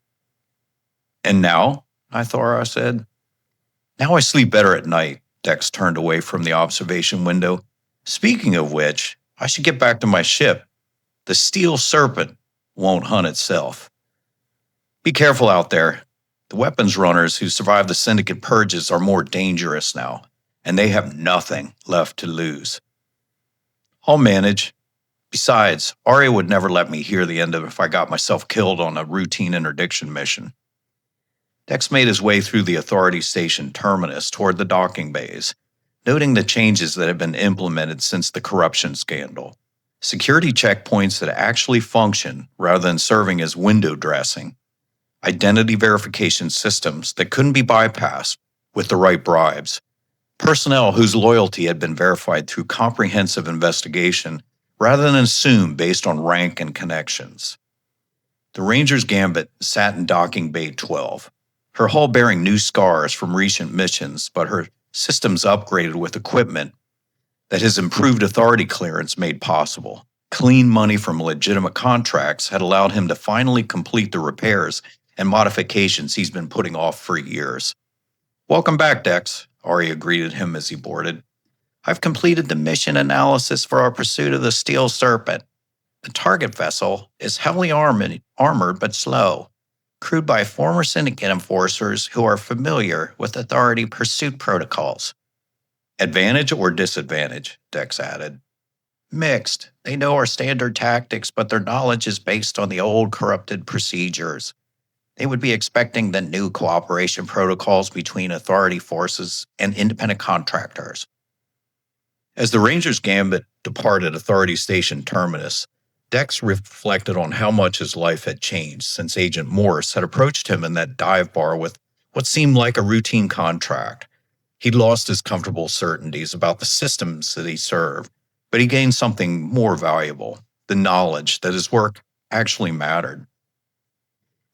"And now?" Nythara said. "Now I sleep better at night." Dex turned away from the observation window. "Speaking of which, I should get back to my ship. The Steel Serpent won't hunt itself. Be careful out there. The weapons runners who survived the syndicate purges are more dangerous now, and they have nothing left to lose." "I'll manage. Besides, Arya would never let me hear the end of it if I got myself killed on a routine interdiction mission." Dex made his way through the Authority Station terminus toward the docking bays, noting the changes that had been implemented since the corruption scandal. Security checkpoints that actually function rather than serving as window dressing. Identity verification systems that couldn't be bypassed with the right bribes. Personnel whose loyalty had been verified through comprehensive investigation rather than assumed based on rank and connections. The Ranger's Gambit sat in docking bay 12, her hull bearing new scars from recent missions, but her systems upgraded with equipment that his improved authority clearance made possible. Clean money from legitimate contracts had allowed him to finally complete the repairs and modifications he's been putting off for years. "Welcome back, Dex," Arya greeted him as he boarded. "I've completed the mission analysis for our pursuit of the Steel Serpent. The target vessel is heavily armored but slow, crewed by former syndicate enforcers who are familiar with authority pursuit protocols." "Advantage or disadvantage?" Dex added. "Mixed. They know our standard tactics, but their knowledge is based on the old corrupted procedures. They would be expecting the new cooperation protocols between authority forces and independent contractors." As the Ranger's Gambit departed Authority Station terminus, Dex reflected on how much his life had changed since Agent Morse had approached him in that dive bar with what seemed like a routine contract. He'd lost his comfortable certainties about the systems that he served, but he gained something more valuable, the knowledge that his work actually mattered.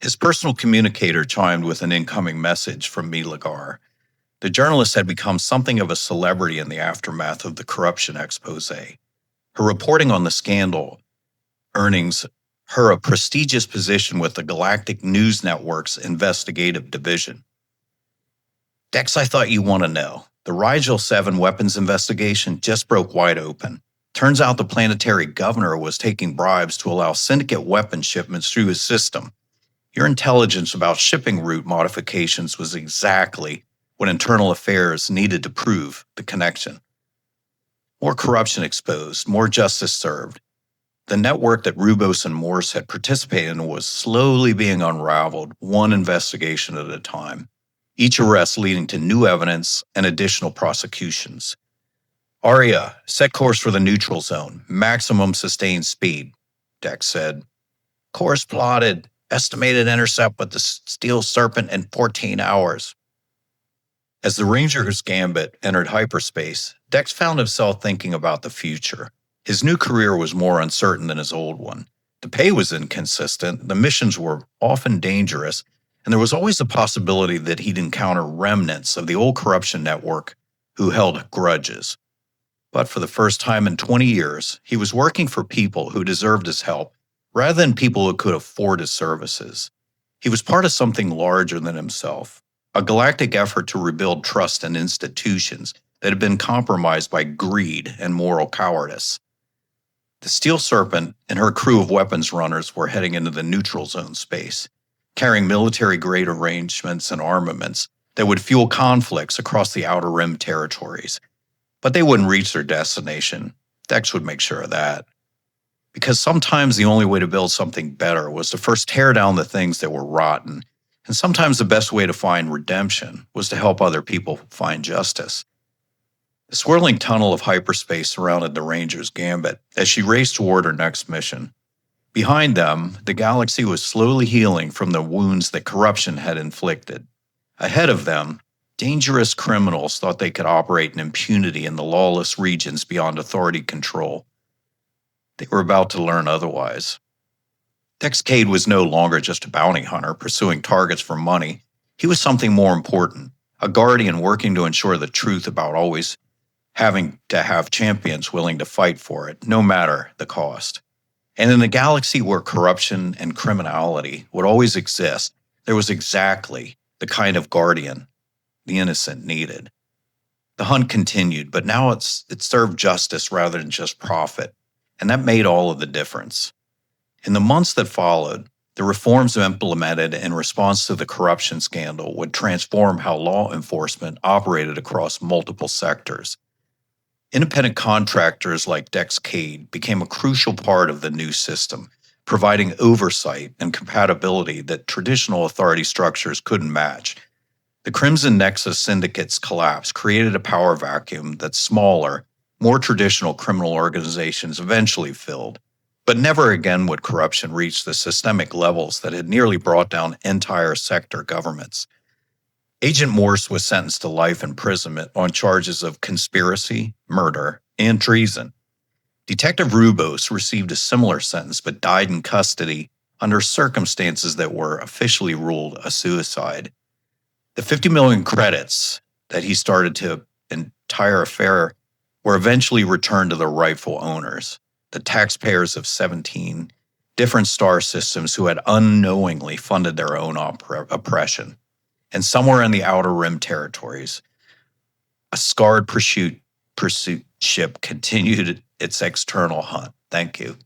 His personal communicator chimed with an incoming message from Milagar. The journalist had become something of a celebrity in the aftermath of the corruption expose. Her reporting on the scandal earnings her a prestigious position with the Galactic News Network's investigative division. "Dex, I thought you want to know. The Rigel 7 weapons investigation just broke wide open. Turns out the planetary governor was taking bribes to allow syndicate weapon shipments through his system. Your intelligence about shipping route modifications was exactly what internal affairs needed to prove the connection. More corruption exposed, more justice served. The network that Rubos and Morse had participated in was slowly being unraveled, one investigation at a time, each arrest leading to new evidence and additional prosecutions. Arya, set course for the neutral zone, maximum sustained speed, Dex said. Course plotted, estimated intercept with the Steel Serpent in 14 hours. As the Ranger's Gambit entered hyperspace, Dex found himself thinking about the future. His new career was more uncertain than his old one. The pay was inconsistent, the missions were often dangerous, and there was always the possibility that he'd encounter remnants of the old corruption network who held grudges. But for the first time in 20 years, he was working for people who deserved his help, rather than people who could afford his services. He was part of something larger than himself, a galactic effort to rebuild trust in institutions that had been compromised by greed and moral cowardice. The Steel Serpent and her crew of weapons runners were heading into the neutral zone space, carrying military-grade arrangements and armaments that would fuel conflicts across the Outer Rim territories. But they wouldn't reach their destination. Dex would make sure of that. Because sometimes the only way to build something better was to first tear down the things that were rotten, and sometimes the best way to find redemption was to help other people find justice. The swirling tunnel of hyperspace surrounded the Ranger's Gambit as she raced toward her next mission. Behind them, the galaxy was slowly healing from the wounds that corruption had inflicted. Ahead of them, dangerous criminals thought they could operate in impunity in the lawless regions beyond Authority control. They were about to learn otherwise. Dex Kade was no longer just a bounty hunter pursuing targets for money. He was something more important, a guardian working to ensure the truth about always having to have champions willing to fight for it, no matter the cost. And in a galaxy where corruption and criminality would always exist, there was exactly the kind of guardian the innocent needed. The hunt continued, but now it served justice rather than just profit, and that made all of the difference. In the months that followed, the reforms implemented in response to the corruption scandal would transform how law enforcement operated across multiple sectors. Independent contractors like Dex Kade became a crucial part of the new system, providing oversight and compatibility that traditional authority structures couldn't match. The Crimson Nexus syndicate's collapse created a power vacuum that smaller, more traditional criminal organizations eventually filled. But never again would corruption reach the systemic levels that had nearly brought down entire sector governments. Agent Morse was sentenced to life imprisonment on charges of conspiracy, murder, and treason. Detective Rubos received a similar sentence but died in custody under circumstances that were officially ruled a suicide. The 50 million credits that he started to entire affair were eventually returned to their rightful owners, the taxpayers of 17 different star systems who had unknowingly funded their own oppression. And somewhere in the Outer Rim territories, a scarred pursuit ship continued its external hunt. Thank you.